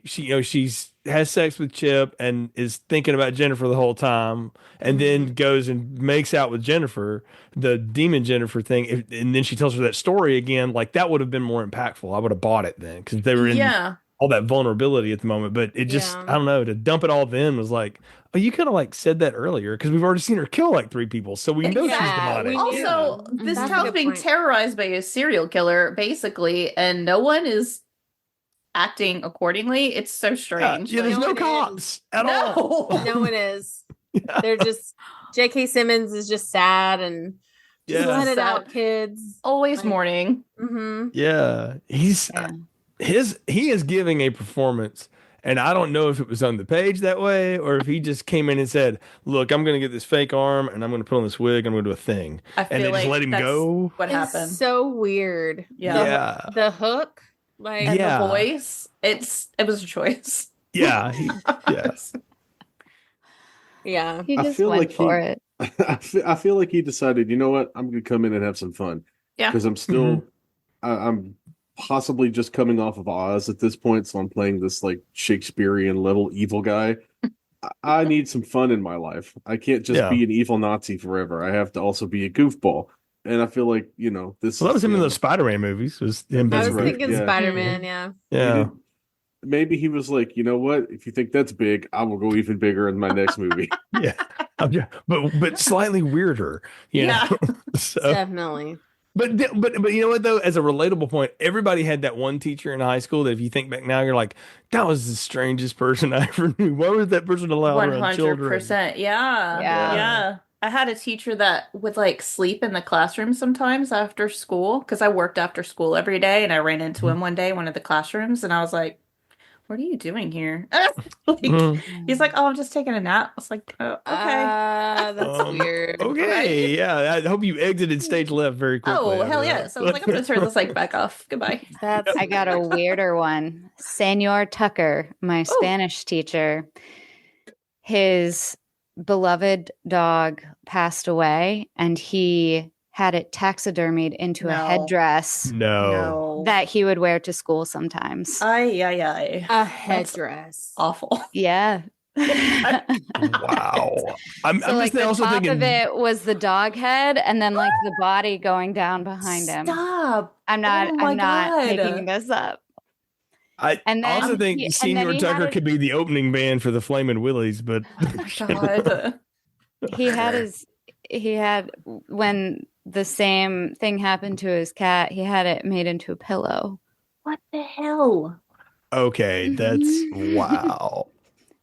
she's has sex with Chip and is thinking about Jennifer the whole time, and then goes and makes out with Jennifer, the demon Jennifer thing, and then she tells her that story again. Like that would have been more impactful. I would have bought it then because they were in all that vulnerability at the moment. But it just, I don't know, to dump it all then was like, oh, you could have like said that earlier because we've already seen her kill like 3 people, so we know she's demonic. Also, this town's being terrorized by a serial killer, basically, and no one is acting accordingly. It's so strange. Yeah, there's no cops at all. No one is. They're just J.K. Simmons is just sad and just let it out, kids. Always mourning. Yeah, he is giving a performance, and I don't know if it was on the page that way or if he just came in and said, "Look, I'm going to get this fake arm and I'm going to put on this wig. I'm going to do a thing," and they just let him go. What happened? So weird. The hook. Like and the voice, it was a choice. Yeah. Yeah. He just went for it. I feel like he decided, you know what, I'm going to come in and have some fun. Yeah. Because I'm still, I'm possibly just coming off of Oz at this point, so I'm playing this like Shakespearean level evil guy. I need some fun in my life. I can't just be an evil Nazi forever. I have to also be a goofball. And I feel like, this. Well, that was him in those Spider-Man movies. Was him? I was thinking Spider-Man. Yeah. Maybe he was like, you know what? If you think that's big, I will go even bigger in my next movie. but slightly weirder. So, definitely. But you know what though? As a relatable point, everybody had that one teacher in high school that if you think back now, you're like, that was the strangest person I ever knew. Why was that person allowed around children? 100%. Yeah. I had a teacher that would like sleep in the classroom sometimes after school because I worked after school every day, and I ran into him one day in one of the classrooms, and I was like, "What are you doing here?" He's like, "Oh, I'm just taking a nap." I was like, "Oh, okay, that's weird." Okay, I hope you exited stage left very quickly. Oh, hell yeah! So I was like, "I'm gonna turn this back off. Goodbye." I got a weirder one. Senor Tucker, my Spanish teacher, his beloved dog passed away, and he had it taxidermied into a headdress that he would wear to school sometimes. A headdress. Awful. Yeah. Wow. I'm like just the also top thinking of it was the dog head, and then like the body going down behind him. Stop. I'm not making this up. I also think Senior Tucker could be the opening band for the Flamin' Willies, but God. he had when the same thing happened to his cat, he had it made into a pillow. What the hell? Okay, that's wow.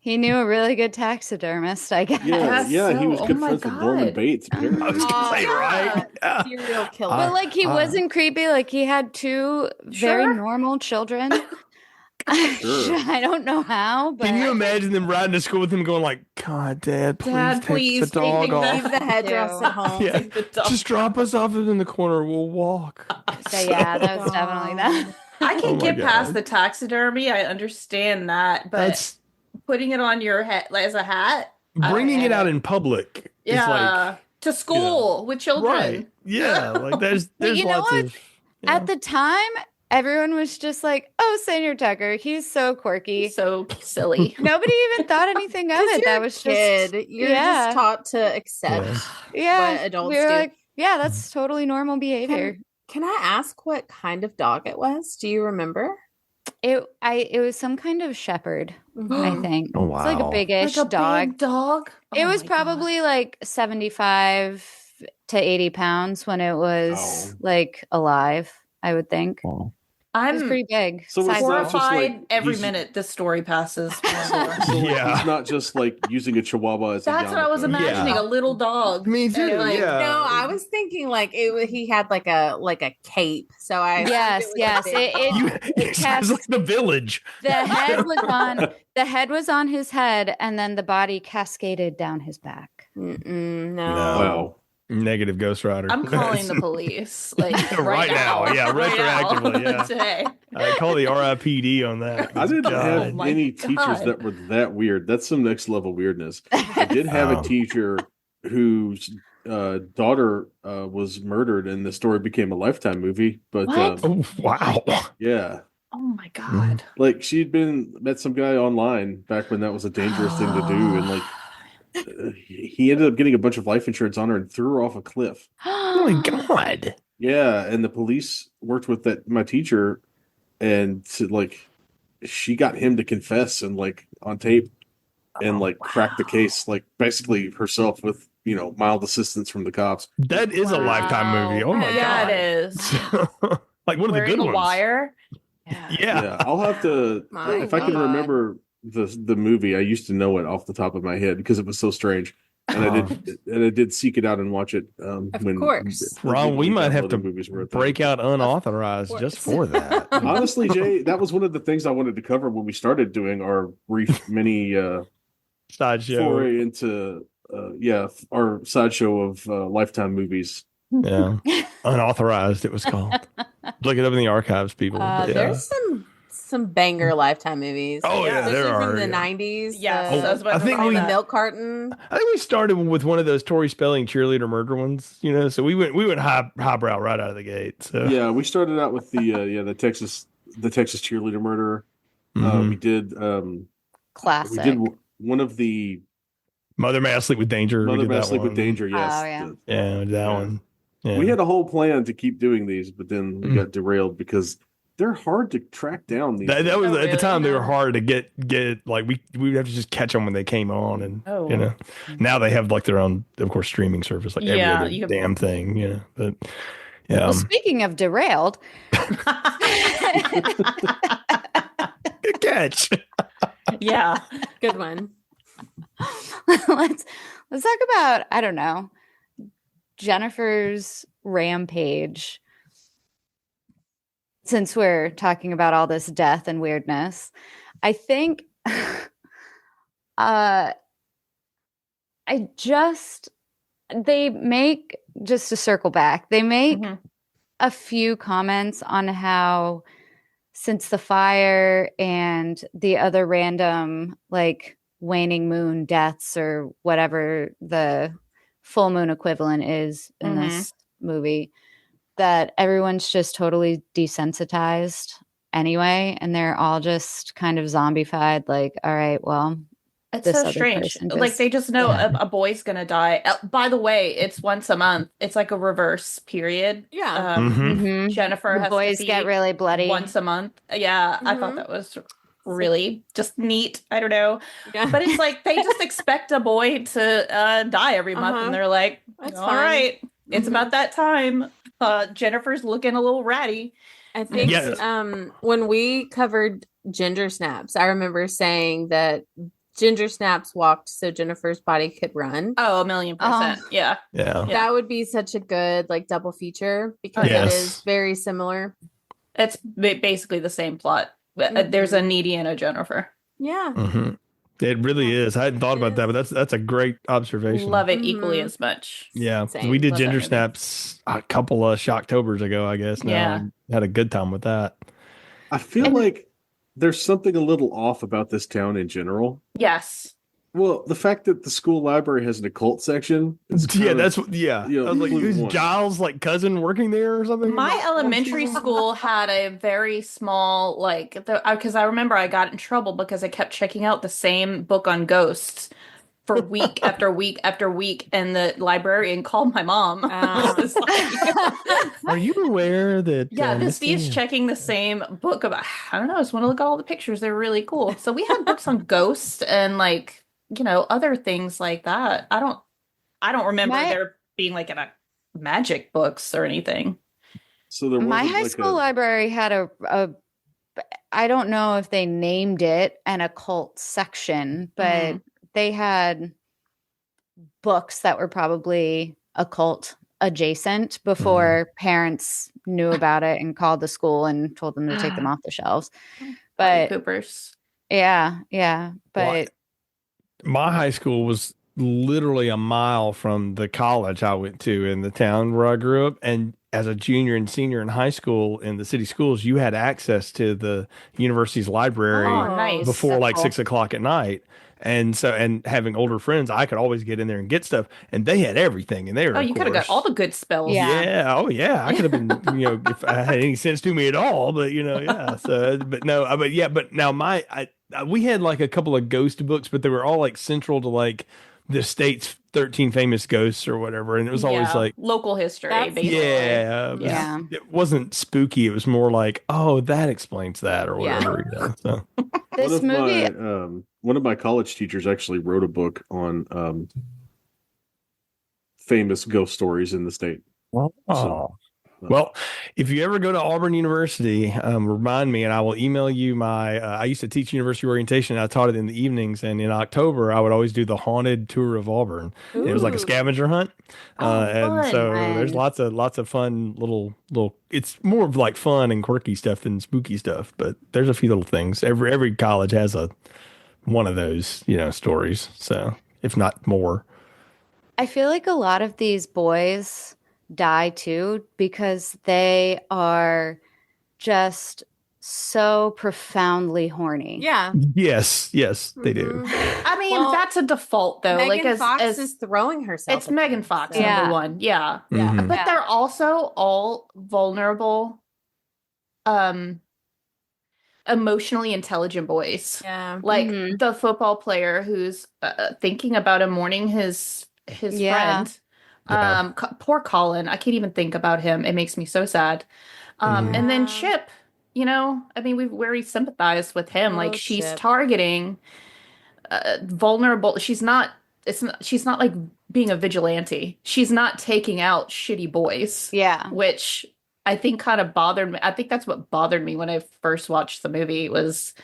He knew a really good taxidermist, I guess. Yeah, he was good friends with Norman Bates. Apparently. I was gonna say, right? Serial killer. But like he wasn't creepy. Like he had 2 very normal children. I don't know how, but can you imagine them riding to school with him going like, God, Dad, please take the dog off. Leave the headdress at home. Yeah. Just drop us off in the corner. We'll walk. So, yeah, that was definitely that. I can get past the taxidermy. I understand that, but putting it on your head as a hat, bringing it out in public, is like, to school with children. Right? Yeah, like there's lots of. At the time, everyone was just like, "Oh, Senor Tucker, he's so quirky, so silly." Nobody even thought anything of it. That was just you're just taught to accept what adults do. Like, yeah, that's totally normal behavior. Can I ask what kind of dog it was? Do you remember? It was some kind of shepherd, I think. Oh wow! It's like a big-ish dog. Big dog. It was probably like 75 to 80 pounds when it was like alive, I would think. Oh. It was pretty big. So it's horrified every minute this story passes. He's not just like using a chihuahua as That's what I was imagining, a little dog. Me too. No, I was thinking like he had like a cape. So I yes. It sounds like the Village. The head was on his head, and then the body cascaded down his back. No. Wow. Negative Ghost Rider. I'm calling the police, like right now. Yeah, retroactively. Yeah, today. I call the RIPD on that. I didn't have any teachers that were that weird. That's some next level weirdness. Like did have a teacher whose daughter was murdered, and the story became a Lifetime movie. But Oh, wow. yeah, Oh my God. like she'd met some guy online back when that was a dangerous thing to do, and like he ended up getting a bunch of life insurance on her and threw her off a cliff. Oh my God. Yeah, and the police worked with my teacher, and she got him to confess and like on tape, and crack the case, like basically herself with mild assistance from the cops. That is a Lifetime movie. Oh my Yeah, God. it is. Like one of the good Wearing a ones. wire. Yeah, I'll have to if I can remember the movie. I used to know it off the top of my head because it was so strange, and I did seek it out and watch it. Of course, Ron, we might have to movies break out unauthorized just for that. Honestly, Jay, that was one of the things I wanted to cover when we started doing our brief mini sideshow foray into our sideshow of Lifetime movies. Yeah, unauthorized. It was called. Look it up in the archives, people. There's some banger Lifetime movies. Oh yeah, especially there are from the '90s. Yeah, I think the milk carton. I think we started with one of those Tori Spelling cheerleader murder ones. So we went highbrow right out of the gate. So yeah, we started out with the Texas cheerleader murderer. We did classic. We did one of the Mother May I Sleep with Danger. Mother May I Sleep with Danger. Yes. Oh yeah. Yeah, that one. Yeah. We had a whole plan to keep doing these, but then we got derailed because they're hard to track down. These that was at the time they were hard to get. Like we would have to just catch them when they came on, and now they have like their own, of course, streaming service, like every other damn thing. But yeah. Well, speaking of derailed, good catch. Yeah, good one. let's talk about, I don't know, Jennifer's rampage, since we're talking about all this death and weirdness. I think they make, just to circle back, they make a few comments on how since the fire and the other random like waning moon deaths or whatever the full moon equivalent is in this movie, that everyone's just totally desensitized anyway, and they're all just kind of zombified, like, all right, well, it's so strange. Like they just know a boy's gonna die. By the way, it's once a month. It's like a reverse period. Yeah. Jennifer the has boys to get really bloody once a month. Yeah, I thought that was really just neat. I don't know. Yeah. But it's like they just expect a boy to die every month, and they're like, that's all fine. Right, it's about that time. Jennifer's looking a little ratty. I think when we covered ginger snaps, I remember saying that ginger snaps walked so Jennifer's body could run. Oh, 1,000,000%. Yeah. That would be such a good like double feature because it is very similar. It's basically the same plot. There's a Needy and a Jennifer. Yeah. It really is. I hadn't thought about that, but that's a great observation. Love it equally as much. Yeah. Same. We did Love ginger that snaps a couple of Shocktobers ago, I guess. Had a good time with that. I feel like there's something a little off about this town in general. Yes. Well, the fact that the school library has an occult section. I was like, who's Giles' like cousin working there or something? My elementary school had a very small, because I remember I got in trouble because I kept checking out the same book on ghosts for week after week after week, and the librarian called my mom. Was like, are you aware that? Yeah, Misty's checking the same book about. I don't know. I just want to look at all the pictures. They're really cool. So we had books on ghosts and other things like that. I don't remember there being like a magic books or anything. So there my high school library had a I don't know if they named it an occult section, but they had books that were probably occult adjacent before parents knew about it and called the school and told them to take them off the shelves. But Coopers. Yeah. But my high school was literally a mile from the college I went to in the town where I grew up. And as a junior and senior in high school in the city schools, you had access to the university's library nice. before That's like cool. 6 o'clock at night. And so, and having older friends, I could always get in there and get stuff, and they had everything in there. Oh, you could have got all the good spells. Yeah. Yeah. Oh, yeah. I could have been, if I had any sense to me at all, but yeah. So, but no, but now we had like a couple of ghost books, but they were all like central to like the state's 13 famous ghosts or whatever. And it was always like local history, That's- basically. Yeah. It wasn't spooky. It was more like, oh, that explains that or whatever. So. This movie. One of my college teachers actually wrote a book on famous ghost stories in the state. Oh. So, Well, if you ever go to Auburn University, remind me and I will email you my. I used to teach university orientation. I taught it in the evenings, and in October I would always do the haunted tour of Auburn. It was like a scavenger hunt, and so there's lots of fun little. It's more of like fun and quirky stuff than spooky stuff, but there's a few little things. Every college has one of those stories. So if not more, I feel like a lot of these boys die too because they are just so profoundly horny. Yeah. yes, they do. I mean, that's a default though. Megan Fox is throwing herself. It's Megan Fox, Yeah. number one. Yeah. Mhm. But they're also all vulnerable, emotionally intelligent boys. Yeah. Like Mhm. the football player who's thinking about him mourning his Yeah. friend. Poor Colin. I can't even think about him. It makes me so sad. And then Chip, I mean, we've very sympathized with him. Like she's Chip. targeting vulnerable. She's not like being a vigilante. She's not taking out shitty boys. Yeah. Which I think kind of bothered me. I think that's what bothered me when I first watched the movie was,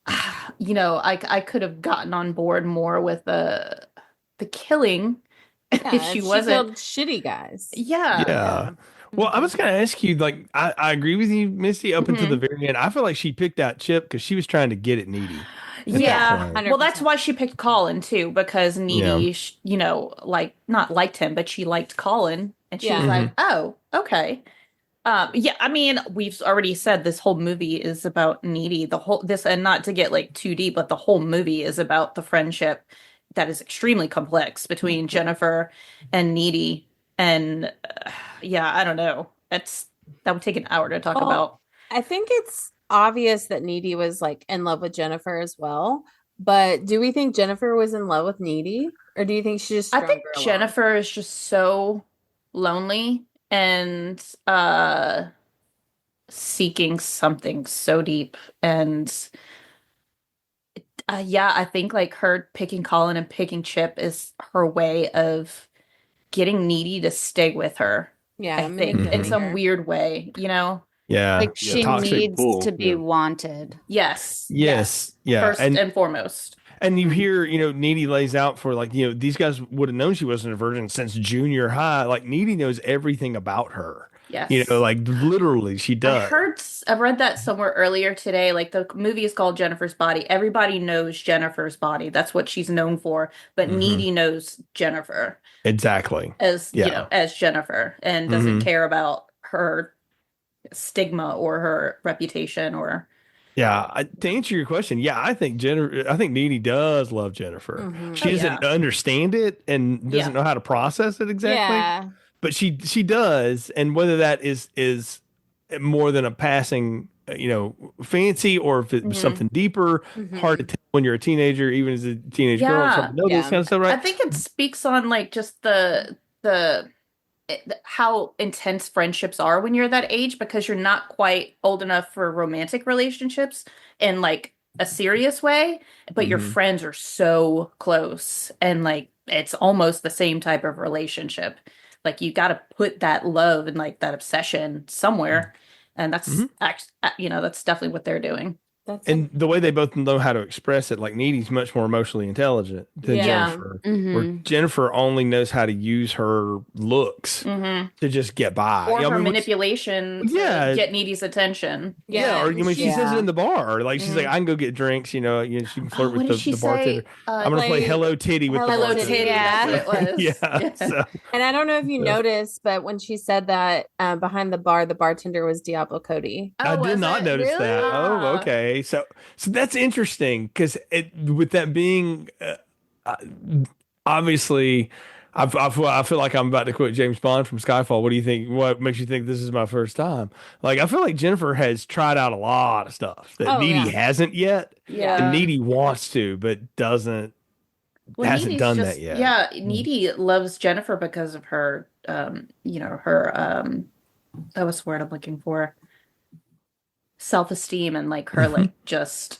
I could have gotten on board more with the killing. Yeah, if she wasn't killed shitty guys. Yeah. Well, I was going to ask you, like, I agree with you, Misty, up until Mhm. the very end. I feel like she picked out Chip because she was trying to get at Needy. Yeah. point. Well, that's why she picked Colin too, because Needy, Yeah. like not liked him, but she liked Colin, and she was Yeah. like, "Oh, okay." Yeah. I mean, we've already said this whole movie is about Needy. And not to get like too deep, but the whole movie is about the friendship that is extremely complex between Jennifer and Needy. And I don't know. That would take an hour to talk about. I think it's obvious that Needy was like in love with Jennifer as well. But do we think Jennifer was in love with Needy, or do you think she just? I think Jennifer is just so lonely and seeking something so deep, and I think like her picking Colin and picking Chip is her way of getting Needy to stay with her. Yeah, I think in some weird way, Yeah. Like she toxic needs pull, to be yeah. wanted. Yes. Yes. Yeah. First and foremost. And you hear, Needy lays out for like, these guys would have known she wasn't a virgin since junior high. Like Needy knows everything about her. Yes. Like literally she does. I read that somewhere earlier today. Like the movie is called Jennifer's Body. Everybody knows Jennifer's body. That's what she's known for. But Needy knows Jennifer Exactly. as as Jennifer, and doesn't care about her stigma or her reputation or. Yeah, to answer your question, I think Needy does love Jennifer. Mhm. She doesn't understand it and doesn't know how to process it exactly. Yeah. But she does, and whether that is more than a passing fancy, or if it's something deeper, hard to tell when you're a teenager, even as a teenage girl, something know this kind of stuff, right? I think it speaks on like just the how intense friendships are when you're that age, because you're not quite old enough for romantic relationships in like a serious way, but your friends are so close, and like it's almost the same type of relationship. Like you got to put that love and like that obsession somewhere, and that's that's definitely what they're doing. And the way they both know how to express it, like Needy's much more emotionally intelligent than Jennifer. Where Jennifer only knows how to use her looks to just get by. Or her manipulation to get Needy's attention. Yeah, or she says it in the bar. Like she's like, I can go get drinks, she can flirt with the bartender. I'm gonna play Hello Titty with the bartender. Hello Titty, that's what it was. Yeah. So. And I don't know if you noticed, but when she said that behind the bar, the bartender was Diablo Cody. I did not notice that. Oh, okay. Okay, so that's interesting because with that being uh, obviously, I feel like I'm about to quote James Bond from Skyfall. What do you think? What makes you think this is my first time? Like, I feel like Jennifer has tried out a lot of stuff that Oh, Needy yeah. hasn't yet, and Yeah. Needy wants to, but hasn't Needy's done just, that yet. yeah, Needy loves Jennifer because of her, that was the word I'm looking for. Self-esteem and like her, like, just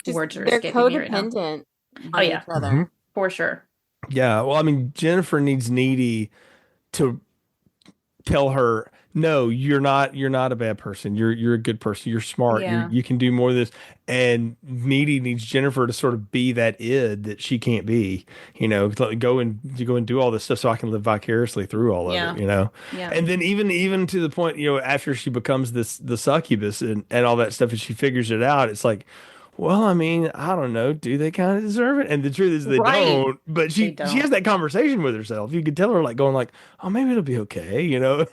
words are They're escaping me right now. codependent Oh, on yeah. each other. Mhm. For sure. Yeah, well, I mean, Jennifer needs Needy to tell her, no, you're not a bad person. You're a good person. You're smart. Yeah. You can do more of this. And Needy needs Jennifer to sort of be that id that she can't be. Go and do all this stuff so I can live vicariously through all of Yeah. it. Yeah. And then even to the point, after she becomes the succubus and all that stuff, and she figures it out, it's like, well, I mean, I don't know. Do they kind of deserve it? And the truth is they Right. don't. But They she don't. has that conversation with herself. You could tell her like going like, oh, maybe it'll be okay.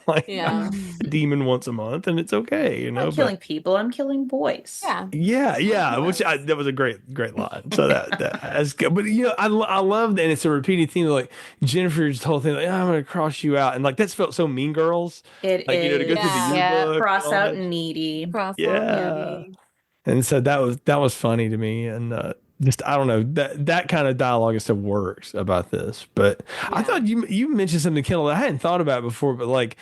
Like Yeah. a demon once a month and it's okay. I'm not killing people, I'm killing boys. Yeah. Yeah. That was a great line. So that's good. But I love that, and it's a repeating theme. Like Jennifer's whole thing, like, I'm gonna cross you out, and like that's felt so Mean Girls. It Like to go through the Yeah. yearbook, cross and all out that. Needy. Cross Yeah. And so that was funny to me, and just I don't know, that kind of dialogue and stuff works about this. But I thought you mentioned something, Kendall, that I hadn't thought about before. But like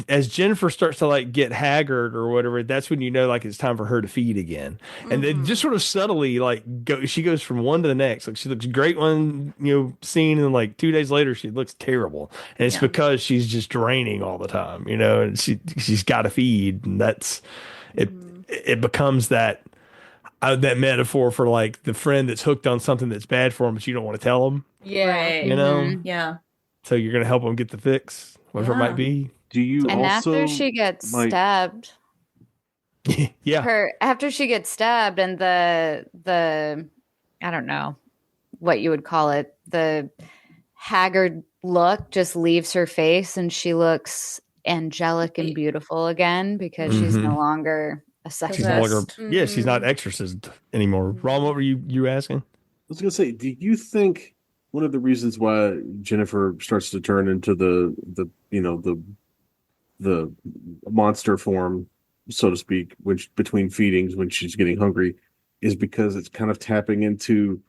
as Jennifer starts to like get haggard or whatever, that's when like it's time for her to feed again. And then just sort of subtly like she goes from one to the next. Like she looks great one scene, and then like 2 days later she looks terrible, and it's because she's just draining all the time, and she's got to feed, and that's it. It becomes that metaphor for like the friend that's hooked on something that's bad for him, but you don't want to tell him. Yeah. Right. Yeah. So you're going to help them get the fix, whatever it might be. Do you And also after she gets like, stabbed, Yeah. after she gets stabbed, and the I don't know what you would call it, the haggard look just leaves her face, and she looks angelic and beautiful again because she's no longer a She's succubus. no longer, she's not exorcist anymore. Ron, what were you asking? I was gonna say, do you think one of the reasons why Jennifer starts to turn into the monster form, so to speak, which between feedings when she's getting hungry, is because it's kind of tapping into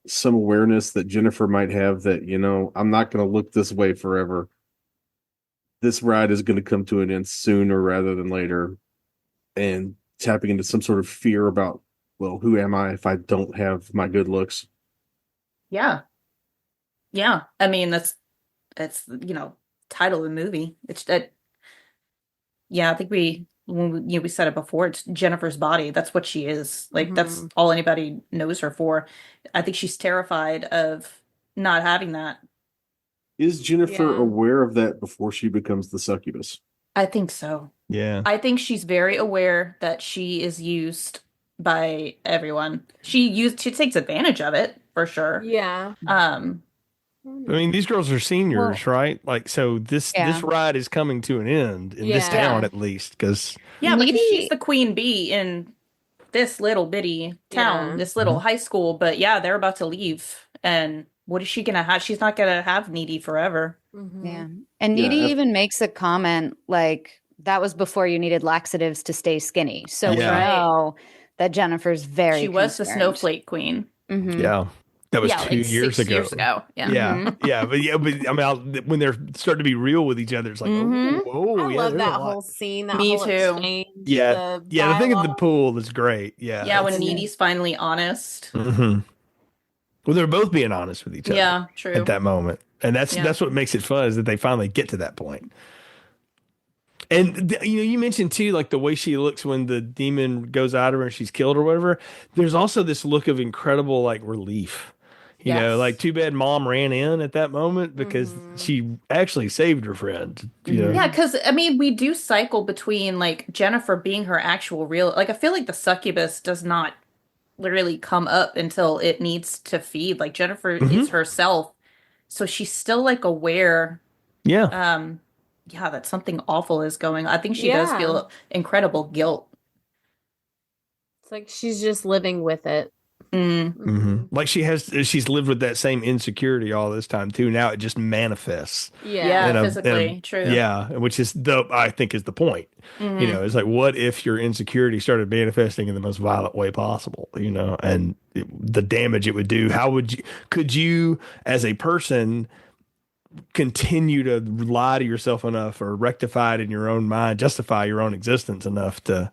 some awareness that Jennifer might have that, I'm not going to look this way forever. This ride is going to come to an end sooner rather than later, and tapping into some sort of fear about, well, who am I if I don't have my good looks? Yeah. Yeah. I mean, that's title of the movie. It's that. Yeah, I think we said it before. It's Jennifer's body. That's what she is. Like that's all anybody knows her for. I think she's terrified of not having that. Is Jennifer aware of that before she becomes the succubus? I think so. Yeah. I think she's very aware that she is used by everyone. She takes advantage of it for sure. Yeah. I mean, these girls are seniors, right? Like, so this ride is coming to an end in this town, at least, because because she's the queen bee in this little bitty town, this little high school. But they're about to leave, and what is she gonna have? She's not gonna have Needy forever. Yeah, and Needy even makes a comment like that was before you needed laxatives to stay skinny. So we know that Jennifer's very. She was the snowflake queen. Yeah. That was 2 years ago. 6 years ago. Yeah. But I mean, when they're starting to be real with each other, it's like, whoa, I love that whole scene. That Me whole too. Exchange, the thing at the pool is great. Yeah, when Needy's finally honest. Well, they're both being honest with each other. Yeah, true. At that moment, and that's what makes it fun, is that they finally get to that point. And you mentioned too, like the way she looks when the demon goes out of her and she's killed or whatever. There's also this look of incredible like relief. You know, like too bad mom ran in at that moment because she actually saved her friend. Yeah, because I mean, we do cycle between like Jennifer being her actual real. Like I feel like the succubus does not literally come up until it needs to feed. Like Jennifer is herself, so she's still like aware. Yeah. That something awful is going on. I think she does feel incredible guilt It's like she's just living with it. Like she's lived with that same insecurity all this time too. Now it just manifests. Yeah, physically, true. Yeah, which is I think is the point. You know, it's like, what if your insecurity started manifesting in the most violent way possible? You know, and the damage it would do. Could you as a person continue to lie to yourself enough, or rectify it in your own mind, justify your own existence enough to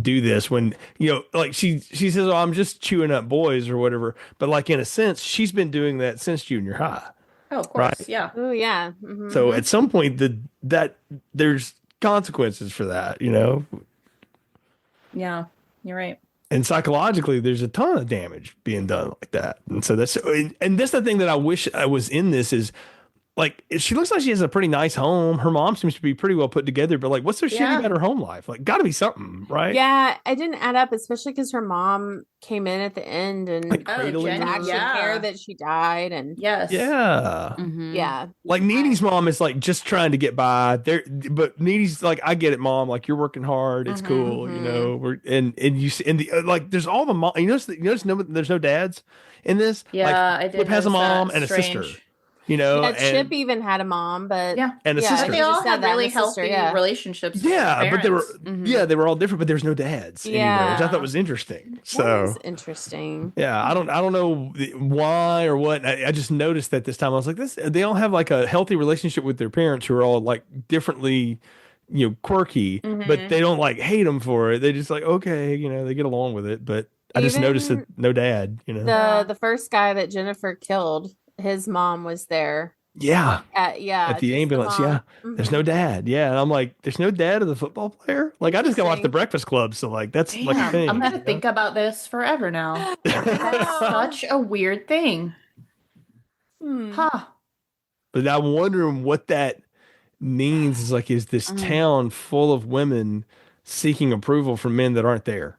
do this when, you know, like she says, oh, I'm just chewing up boys or whatever, but like in a sense she's been doing that since junior high. Oh, of course. Right? Yeah. Oh yeah. So at some point that there's consequences for that, you know. Yeah, you're right. And psychologically there's a ton of damage being done like that. And so that's the thing that I wish I was in this is, like, she looks like she has a pretty nice home. Her mom seems to be pretty well put together, but like, what's so shitty about her home life? Like, got to be something, right? Yeah, I didn't add up, especially because her mom came in at the end and Like cradling her. actually care that she died. And Yes. Yeah. yeah, Like Needy's mom is like just trying to get by there, but Needy's like, I get it, mom. Like, you're working hard. It's cool, you know. And you see, and the like, there's all the mom. You notice there's no dads in this. Yeah, like, I did. Flip has a mom that. and a Strange. sister. You know, yeah, Chip even had a mom, but and a sister. But they all just had said that, really the sister, healthy relationships. with Yeah, their but they were parents. they were all different, but there's no dads anywhere, which I thought was interesting. That So was interesting. yeah, I don't know why or what. I just noticed that this time I was like, they all have like a healthy relationship with their parents who are all like differently, you know, quirky, but they don't like hate them for it. They just like, okay, you know, they get along with it. But I just noticed that no dad, you know. The first guy that Jennifer killed, his mom was there. Yeah. At the ambulance. There's no dad. Yeah. And I'm like, there's no dad of the football player. Like, I just got to watch the Breakfast Club. So like, that's like a thing. I'm going to think about this forever now. That's such a weird thing. Huh. But I'm wondering what that means is like, is this town full of women seeking approval from men that aren't there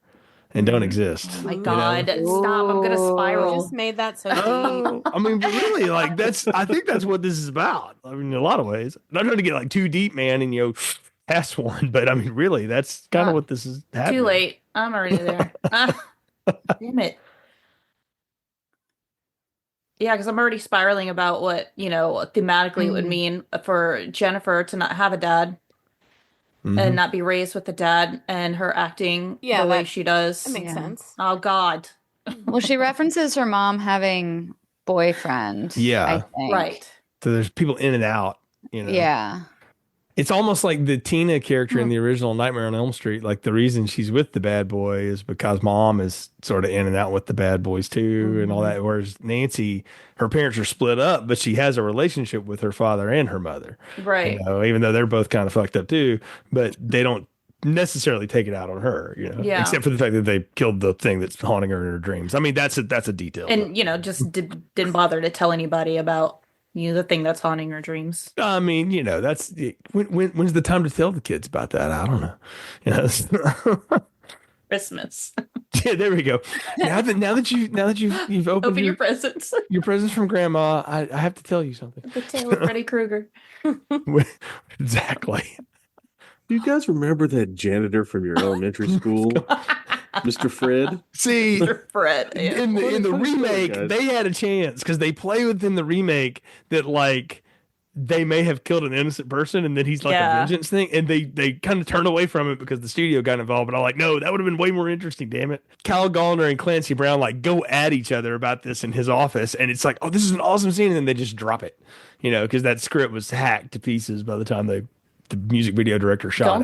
and don't exist? Oh my God. Stop. I'm going to spiral. You just made that so deep. I mean, but really, like, I think that's what this is about. I mean, in a lot of ways. I'm not trying to get like too deep, man, and, you know, past one, but I mean, really, that's kind of what this is happening. Too late. I'm already there. Damn it. Yeah, because I'm already spiraling about what, you know, thematically it would mean for Jennifer to not have a dad. And not be raised with a dad, and her acting the way she does. That makes sense. Oh, God. Well, she references her mom having boyfriend. Yeah. I think. Right. So there's people in and out, you know. Yeah. It's almost like the Tina character in the original Nightmare on Elm Street. Like, the reason she's with the bad boy is because mom is sort of in and out with the bad boys too, and all that. Whereas Nancy, her parents are split up, but she has a relationship with her father and her mother. Right. You know, even though they're both kind of fucked up too, but they don't necessarily take it out on her, you know, except for the fact that they killed the thing that's haunting her in her dreams. I mean, that's a detail. And, you know, just didn't bother to tell anybody about, you know, the thing that's haunting her dreams. I mean, you know, that's when's the time to tell the kids about that? I don't know. You know, Christmas. Yeah, there we go. Now that you've opened Open your presents. Your presents from Grandma, I have to tell you something. The tale of Freddy Krueger. Exactly. Do you guys remember that janitor from your elementary school, Mr. Fred? See, Mr. Fred. Yeah. in the remake, guys. they had a chance because they play within the remake that like they may have killed an innocent person and that he's like a vengeance thing, and they kind of turn away from it because the studio got involved. But I'm like, no, that would have been way more interesting. Damn it, Kyle Gallner and Clancy Brown like go at each other about this in his office, and it's like, oh, this is an awesome scene, and then they just drop it, you know, because that script was hacked to pieces by the time the music video director shot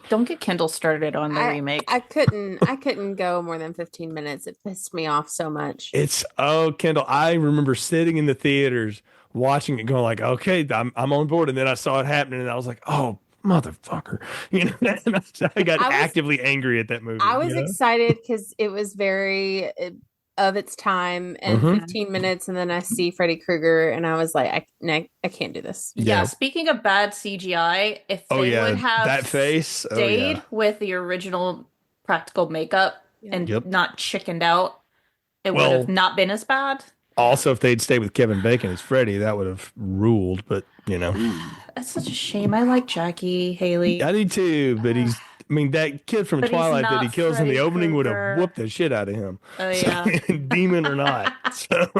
Don't get Kendall started on the remake. I couldn't go more than 15 minutes. It pissed me off so much. Kendall, I remember sitting in the theaters watching it going like, okay, I'm on board. And then I saw it happening and I was like, oh, motherfucker. You know, and I got actively angry at that movie. I was excited because it was very of its time and 15 minutes. And then I see Freddy Krueger and I was like, I can't do this. Yeah. Speaking of bad CGI, if they would have that face stayed with the original practical makeup and not chickened out, it would have not been as bad. Also, if they'd stayed with Kevin Bacon as Freddy, that would have ruled. But, you know. That's such a shame. I like Jackie Haley. I do too, but I mean, that kid from But he's Twilight that not he kills in the Freddy opening would have Krueger. whooped the shit out of him. Oh yeah. Demon or not. So,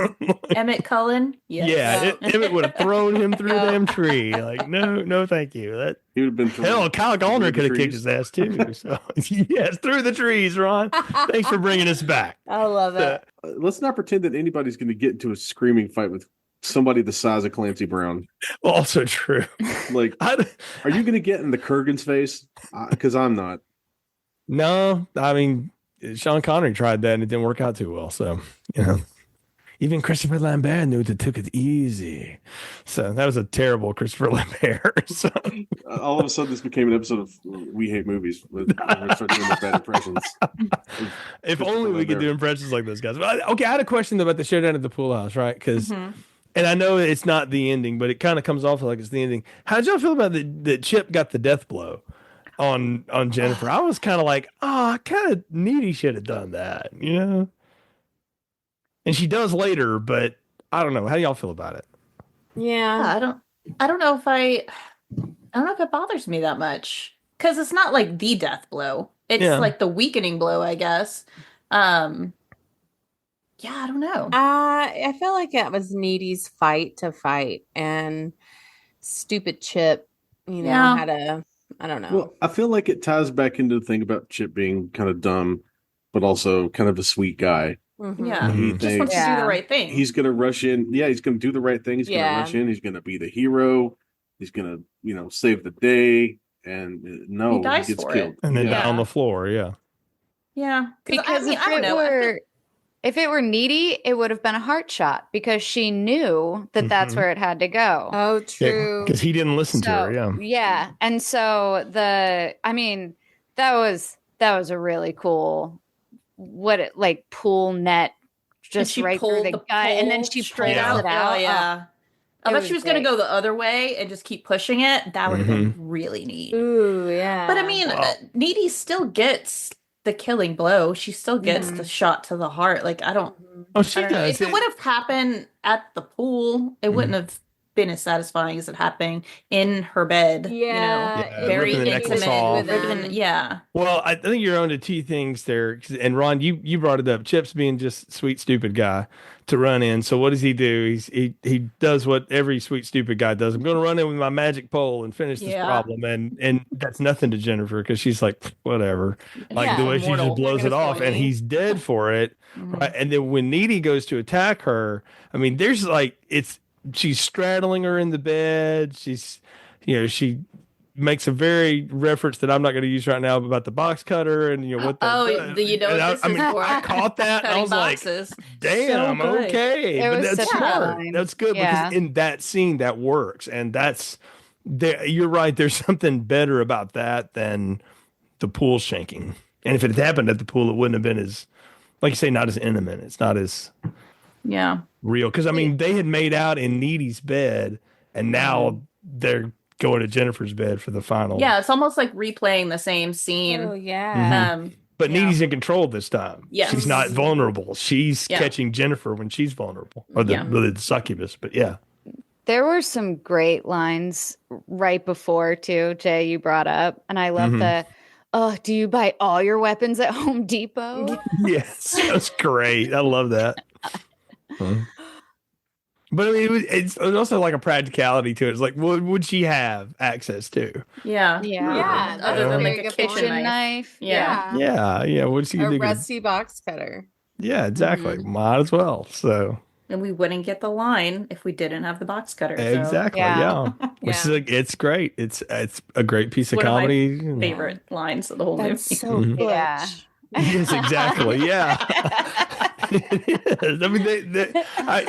Emmett Cullen. Yes. yeah, Emmett would have thrown him through the damn tree. Like, no, thank you. That He would have been hell, Kyle Gallner could have kicked his ass too. So yes, through the trees, Ron. Thanks for bringing us back. I love it. Let's not pretend that anybody's going to get into a screaming fight with somebody the size of Clancy Brown. Also true. Like, are you going to get in the Kurgan's face? Because I'm not. No, I mean, Sean Connery tried that and it didn't work out too well. So, even Christopher Lambert knew to took it easy. So that was a terrible Christopher Lambert. So. All of a sudden, this became an episode of We Hate Movies. We're starting doing the bad impressions. If only we could do impressions like those guys. Okay, I had a question about the showdown at the pool house, right? Because, and I know it's not the ending, but it kind of comes off like it's the ending. How did y'all feel about that Chip got the death blow on Jennifer? I was kind of like, kind of Needy should have done that, And she does later, but I don't know. How do y'all feel about it? Yeah. I don't know if it bothers me that much because it's not like the death blow. It's like the weakening blow, I guess. I don't know. I feel like it was Needy's fight to fight, and stupid Chip, had a, I don't know. Well, I feel like it ties back into the thing about Chip being kind of dumb, but also kind of a sweet guy. Mm-hmm. Yeah, He just wants to do the right thing. He's going to rush in. Yeah, he's going to do the right thing. He's going to rush in. He's going to be the hero. He's going to, save the day. And he gets killed. And then down on the floor, Yeah, because I if it were Needy, it would have been a heart shot because she knew that that's where it had to go. Oh, true. Because he didn't listen to her. Yeah, and so that was a really cool pool net just right through the gut, and then she pulled it out. Oh, yeah. I bet she was going to go the other way and just keep pushing it. That would have been really neat. Ooh, yeah. But I mean, Needy still gets the killing blow. She still gets the shot to the heart. Like, I don't. Oh, she I don't know. does. If it would have happened at the pool, it wouldn't have been as satisfying as it happening in her bed. Yeah, very ripping the necklace off. intimate. Well, I think you're on to two things there. And Ron, you brought it up. Chip's being just sweet, stupid guy to run in. So what does he do? He does what every sweet, stupid guy does. I'm going to run in with my magic pole and finish this problem. And that's nothing to Jennifer because she's like, whatever. Like the way she just blows it off. And he's dead for it. Right? And then when Needy goes to attack her, I mean, there's she's straddling her in the bed. She's, she makes a very reference that I'm not going to use right now about the box cutter and what. I caught that and I was boxes. Like, damn, So okay, but that's smart. That's good because in that scene that works, and you're right. There's something better about that than the pool shanking. And if it had happened at the pool, it wouldn't have been as, like you say, not as intimate. It's not as real because I mean they had made out in Needy's bed and now they're going to Jennifer's bed for the final. Yeah, it's almost like replaying the same scene. Oh yeah. But Needy's in control this time. Yes. She's not vulnerable. She's catching Jennifer when she's vulnerable, or the succubus. But there were some great lines right before too. Jay, you brought up, and I love do you buy all your weapons at Home Depot? Yes, that's great. I love that. But I mean, it's also like a practicality to it. It's like, what would she have access to? Yeah. Other than like a kitchen knife. Yeah. What's she a rusty box cutter? Yeah, exactly. Might as well. So. And we wouldn't get the line if we didn't have the box cutter. Exactly. Yeah. Which is it's great. It's a great piece of comedy. One of my favorite lines of the whole movie. So Butch. Yes, exactly. Yeah. It is. I mean,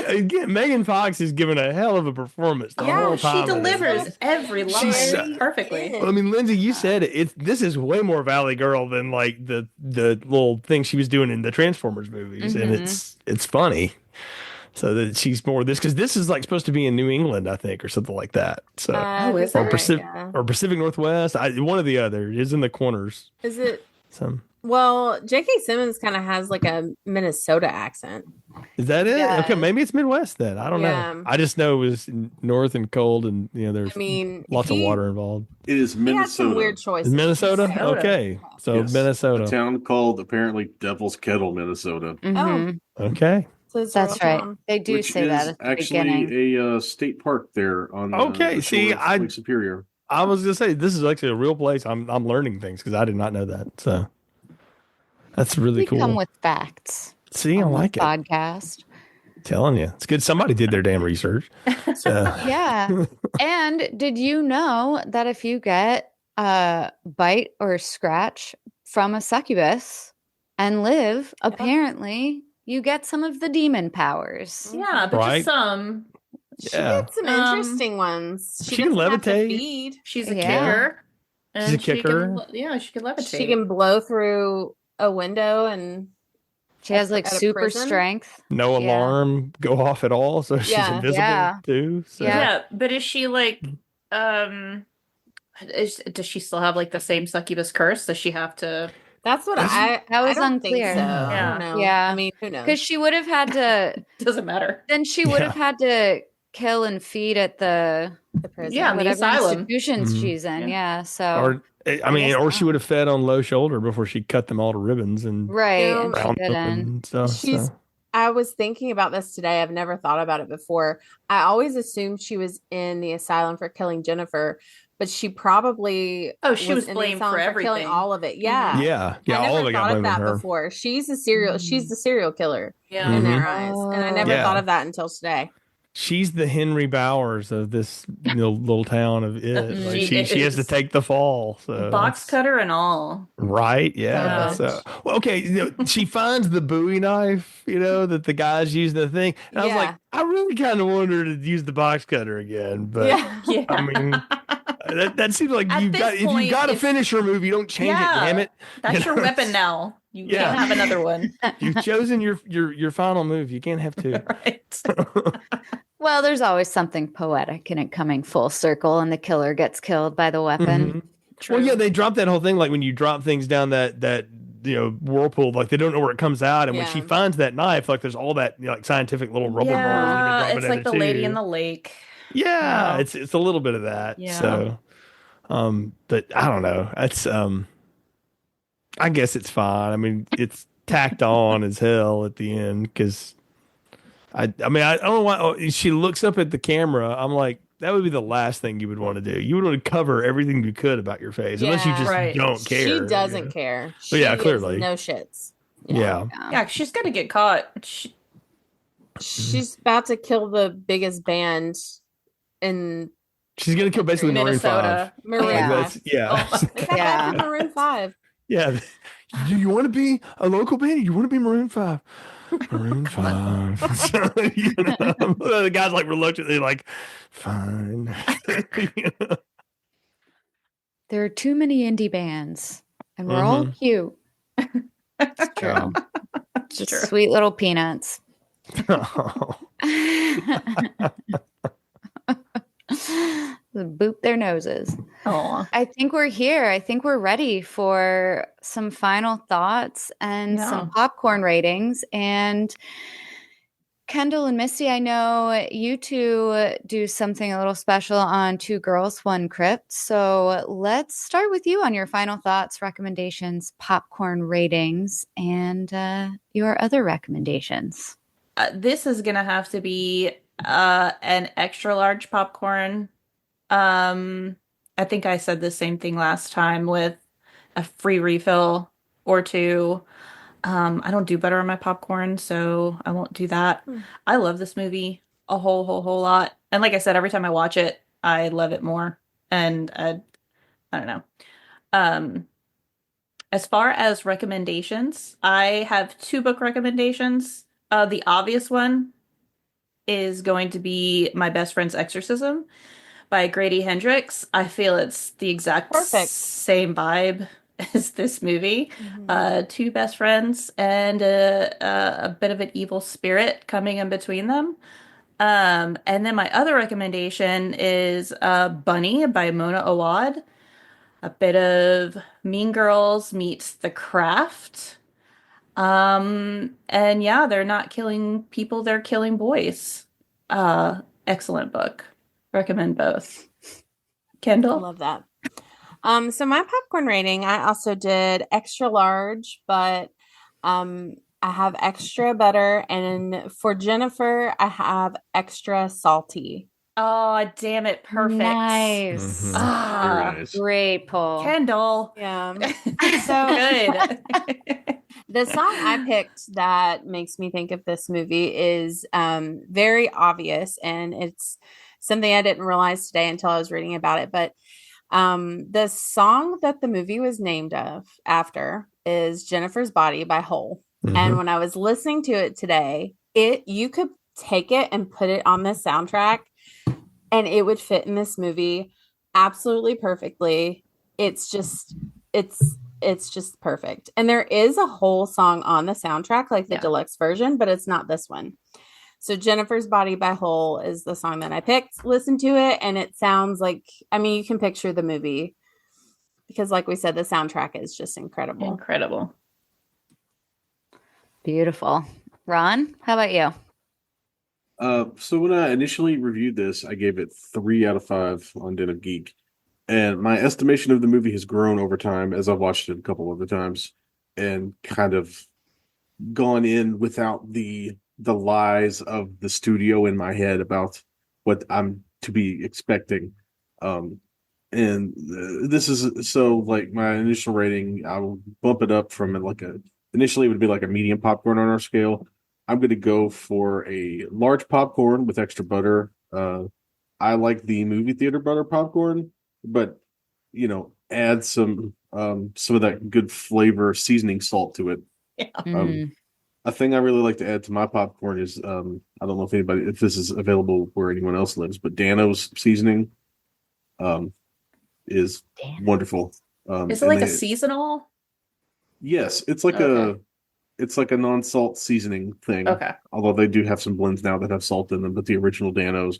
again, Megan Fox is giving a hell of a performance the whole time. She delivers every line perfectly. Well, I mean, Lindsey, you said it. This is way more Valley Girl than like the little thing she was doing in the Transformers movies, and it's funny. So that she's more this because this is like supposed to be in New England, I think, or something like that. So or Pacific Northwest, one or the other is in the corners. Is it? Well, J.K. Simmons kind of has like a Minnesota accent. Is that it? Yeah. Okay, maybe it's Midwest then. I don't Yeah. know. I just know it was north and cold, and there's I mean, lots of water involved. It is he had some Minnesota. weird Is choices. Minnesota? Minnesota. Okay, so Yes. Minnesota. A town called apparently Devil's Kettle, Minnesota, Mhm. Okay. So it's a That's real right. town. They do which say that is at the beginning. actually a state park there on Okay, the see, shore of Lake Superior. I was gonna say this is actually a real place. I'm learning things because I did not know that. So that's really We cool. come with facts. See, I on like this it. podcast. Telling you, it's good. Somebody did their damn research. So Yeah. And did you know that if you get a bite or scratch from a succubus and live, apparently you get some of the demon powers. Yeah, but Right. just some. She Yeah. gets some interesting ones. She can doesn't have to levitate. feed. She's a Yeah. kicker. She's a And she kicker. can, she can levitate. She can blow through a window and She has like At a super prison? strength. no Yeah. alarm go off at all, so she's Yeah. invisible Yeah. too. So. Yeah. Yeah, but is she like, does she still have like the same succubus curse? Does she have to? that's what That I was don't think unclear. so. Yeah. I don't know. Yeah. I mean, who knows? Because she would have had to, Doesn't matter. then she would have had to kill and feed at the The prison. Yeah, the whatever asylum. institutions Mhm. she's in. Yeah. Yeah. So, Or I mean, guess or she not. would have fed on low shoulder before she cut them all to ribbons and right. No, And she round them didn't. and stuff. She's. So. I was thinking about this today. I've never thought about it before. I always assumed she was in the asylum for killing Jennifer, but she probably Oh, she was in the blamed asylum for killing everything. all of it. Yeah. Yeah, I all never of it got thought of blamed on that her. before. She's the serial killer Yeah. in Mhm. their eyes. And I never Yeah. thought of that until today. She's the Henry Bowers of this little town of it. Like She she has to is. take the fall. So Box that's- cutter and all. Right? Yeah. Yeah. So well, okay, she finds the Bowie knife, that the guy's using the thing. And I was like, Yeah. I really kind of wanted her to use the box cutter again, but Yeah. I mean, that seems like At you this got if you point, got to if- finish her move, you don't change Yeah. it. Damn it! That's your know, weapon now. You Yeah. can't have another one. You've chosen your final move. You can't have two. Right. Well, there's always something poetic in it coming full circle, and the killer gets killed by the weapon. Mhm. Well, yeah, they dropped that whole thing like when you drop things down that whirlpool, like they don't know where it comes out, and when she Yeah. finds that knife, like there's all that like scientific little rubber bars. Yeah, dropping it's in like it, the too. lady in the lake. Yeah, Yeah. it's a little bit of that. Yeah. So, but I don't know. It's I guess it's fine. I mean, it's tacked on as hell at the end because I mean I don't know why she looks up at the camera. I'm like, that would be the last thing you would want to do. You would want to cover everything you could about your face, unless you Yeah. just Right. don't care. She doesn't care. But yeah, She clearly. is no shits. Yeah. Yeah, she's gonna get caught. She's about to kill the biggest band in She's gonna kill basically Maroon 5. Minnesota. Maroon Yeah. Like, 5. yeah. Oh, They got Yeah. that from Maroon 5. Yeah. Do you want to be a local band? You want to be Maroon 5? Maroon 5. So, the guy's like reluctantly like, fine. There are too many indie bands, and we're all Mhm. cute. It's true. Just true. sweet little peanuts. Boop their noses. Aw. I think we're here. I think we're ready for some final thoughts and Yeah. some popcorn ratings. And Kendall and Misty, I know you two do something a little special on Two Girls One Crypt. So let's start with you on your final thoughts, recommendations, popcorn ratings, and your other recommendations. This is gonna have to be an extra large popcorn. I think I said the same thing last time with a free refill or two. I don't do butter on my popcorn, so I won't do that. I love this movie a whole lot. And like I said, every time I watch it, I love it more. And I don't know. As far as recommendations, I have 2 book recommendations. The obvious one is going to be My Best Friend's Exorcism by Grady Hendrix. I feel it's the exact Perfect. same vibe as this movie. 2 best friends and a bit of an evil spirit coming in between them. And then my other recommendation is Bunny by Mona Awad. a bit of Mean Girls meets The Craft. And yeah, they're not killing people, they're killing boys. Excellent book. Recommend both. Kendall? Love that. So my popcorn rating, I also did extra large, but I have extra butter, and for Jennifer, I have extra salty. Oh, damn it. Perfect. Nice. Mhm. Ah, Very nice. Great pull. Kendall. Yeah. So good. The song I picked that makes me think of this movie is very obvious, and it's something I didn't realize today until I was reading about it. But the song that the movie was named after is Jennifer's Body by Hole. Mhm. And when I was listening to it today, you could take it and put it on the soundtrack, and it would fit in this movie absolutely perfectly. It's just perfect. And there is a whole song on the soundtrack, like the deluxe version, but it's not this one. So Jennifer's Body by Hole is the song that I picked. Listen to it, and it sounds like, I mean, you can picture the movie because, like we said, the soundtrack is just incredible. Incredible. Beautiful. Ron, how about you? So when I initially reviewed this, I gave it 3 out of 5 on Den of Geek. And my estimation of the movie has grown over time as I've watched it a couple of the times and kind of gone in without the lies of the studio in my head about what I'm to be expecting. And this is so like my initial rating, I will bump it up from initially it would be like a medium popcorn on our scale. I'm going to go for a large popcorn with extra butter. I like the movie theater butter popcorn, but add some of that good flavor seasoning salt to it. Yeah. A thing I really like to add to my popcorn is I don't know if this is available where anyone else lives, but Dano's seasoning is wonderful. Is it like a seasonal? Yes, it's like it's like a non-salt seasoning thing. Okay. Although they do have some blends now that have salt in them, but the original Dano's,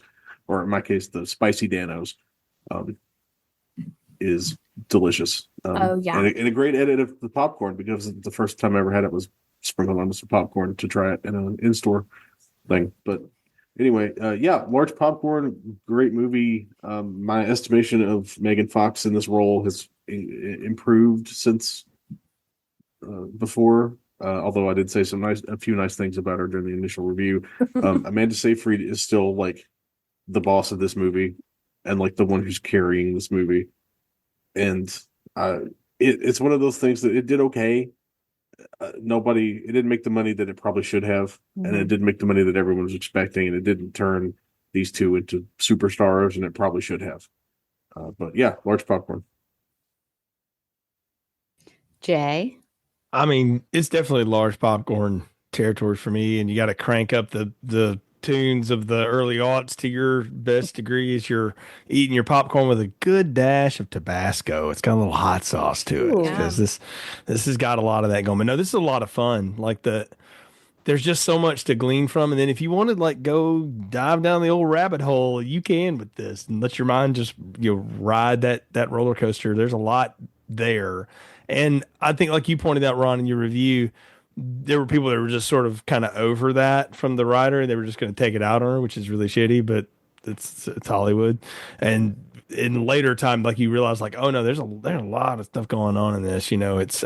or in my case, the spicy Dano's, is delicious. And a great edit of the popcorn, because the first time I ever had it was sprinkled on some popcorn to try it in an in-store thing. But anyway, large popcorn, great movie. My estimation of Megan Fox in this role has improved since before. Although I did say a few nice things about her during the initial review. Amanda Seyfried is still like the boss of this movie, and like the one who's carrying this movie. And it's one of those things that it did okay. It didn't make the money that it probably should have, and it didn't make the money that everyone was expecting, and it didn't turn these two into superstars, and it probably should have. But yeah, large popcorn. Jay? I mean, it's definitely large popcorn territory for me, and you got to crank up the tunes of the early aughts to your best degree as you're eating your popcorn with a good dash of Tabasco. It's got a little hot sauce to it because this has got a lot of that going. But no, this is a lot of fun. Like there's just so much to glean from, and then if you want to like go dive down the old rabbit hole, you can with this and let your mind just ride that roller coaster. There's a lot there. And I think, like you pointed out, Ron, in your review, there were people that were just sort of kind of over that from the writer. They were just going to take it out on her, which is really shitty, but it's Hollywood. And in later time, like you realize, like, oh no, there's a lot of stuff going on in this. It's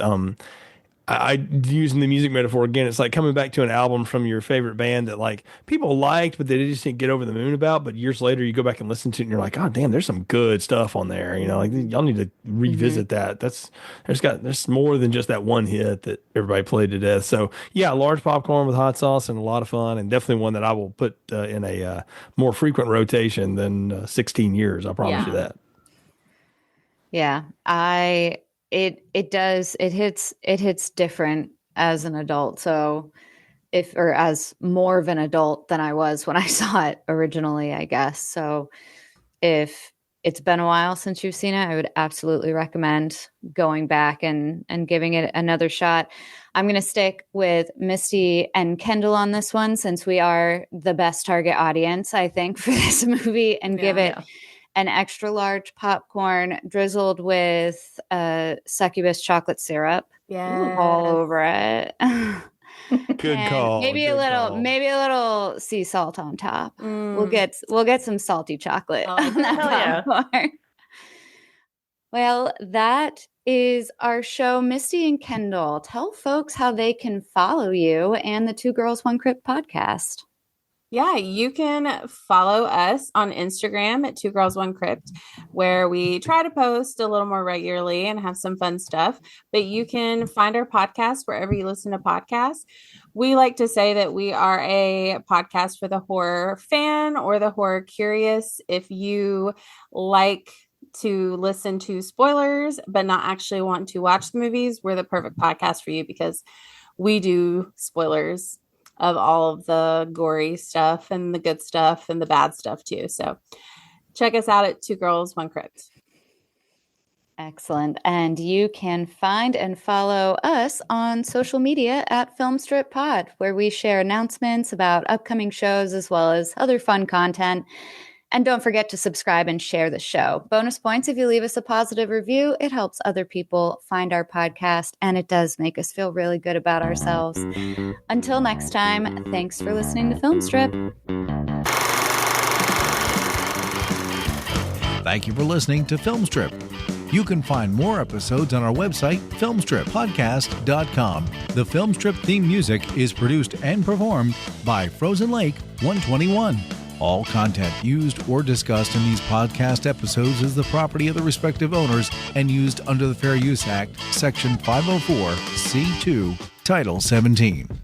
I using the music metaphor again, it's like coming back to an album from your favorite band that like people liked, but they just didn't get over the moon about. But years later, you go back and listen to it, and you're like, oh damn, there's some good stuff on there. Like y'all need to revisit that. There's more than just that one hit that everybody played to death. So yeah, large popcorn with hot sauce and a lot of fun, and definitely one that I will put in a more frequent rotation than 16 years. I promise you that. Yeah, it hits different as an adult. So or as more of an adult than I was when I saw it originally, I guess. So if it's been a while since you've seen it, I would absolutely recommend going back and giving it another shot. I'm going to stick with Misty and Kendall on this one, since we are the best target audience, I think, for this movie, and give it an extra large popcorn drizzled with succubus chocolate syrup all over it. Good And call. maybe good call. maybe a little sea salt on top. We'll Mm. get some salty chocolate I like on that Hell yeah. popcorn. Well, that is our show, Misty and Kendall. Tell folks how they can follow you and the Two Girls One Crypt podcast. Yeah, you can follow us on Instagram at Two Girls One Crypt, where we try to post a little more regularly and have some fun stuff. But you can find our podcast wherever you listen to podcasts. We like to say that we are a podcast for the horror fan or the horror curious. If you like to listen to spoilers but not actually want to watch the movies, we're the perfect podcast for you because we do spoilers of all of the gory stuff and the good stuff and the bad stuff too. So check us out at Two Girls One Crypt. Excellent. And you can find and follow us on social media at Filmstrip Pod, where we share announcements about upcoming shows as well as other fun content. And don't forget to subscribe and share the show. Bonus points if you leave us a positive review. It helps other people find our podcast, and it does make us feel really good about ourselves. Until next time, thanks for listening to Filmstrip. Thank you for listening to Filmstrip. You can find more episodes on our website, filmstrippodcast.com. The Filmstrip theme music is produced and performed by Frozen Lake 121. All content used or discussed in these podcast episodes is the property of the respective owners and used under the Fair Use Act, Section 504, C2, Title 17.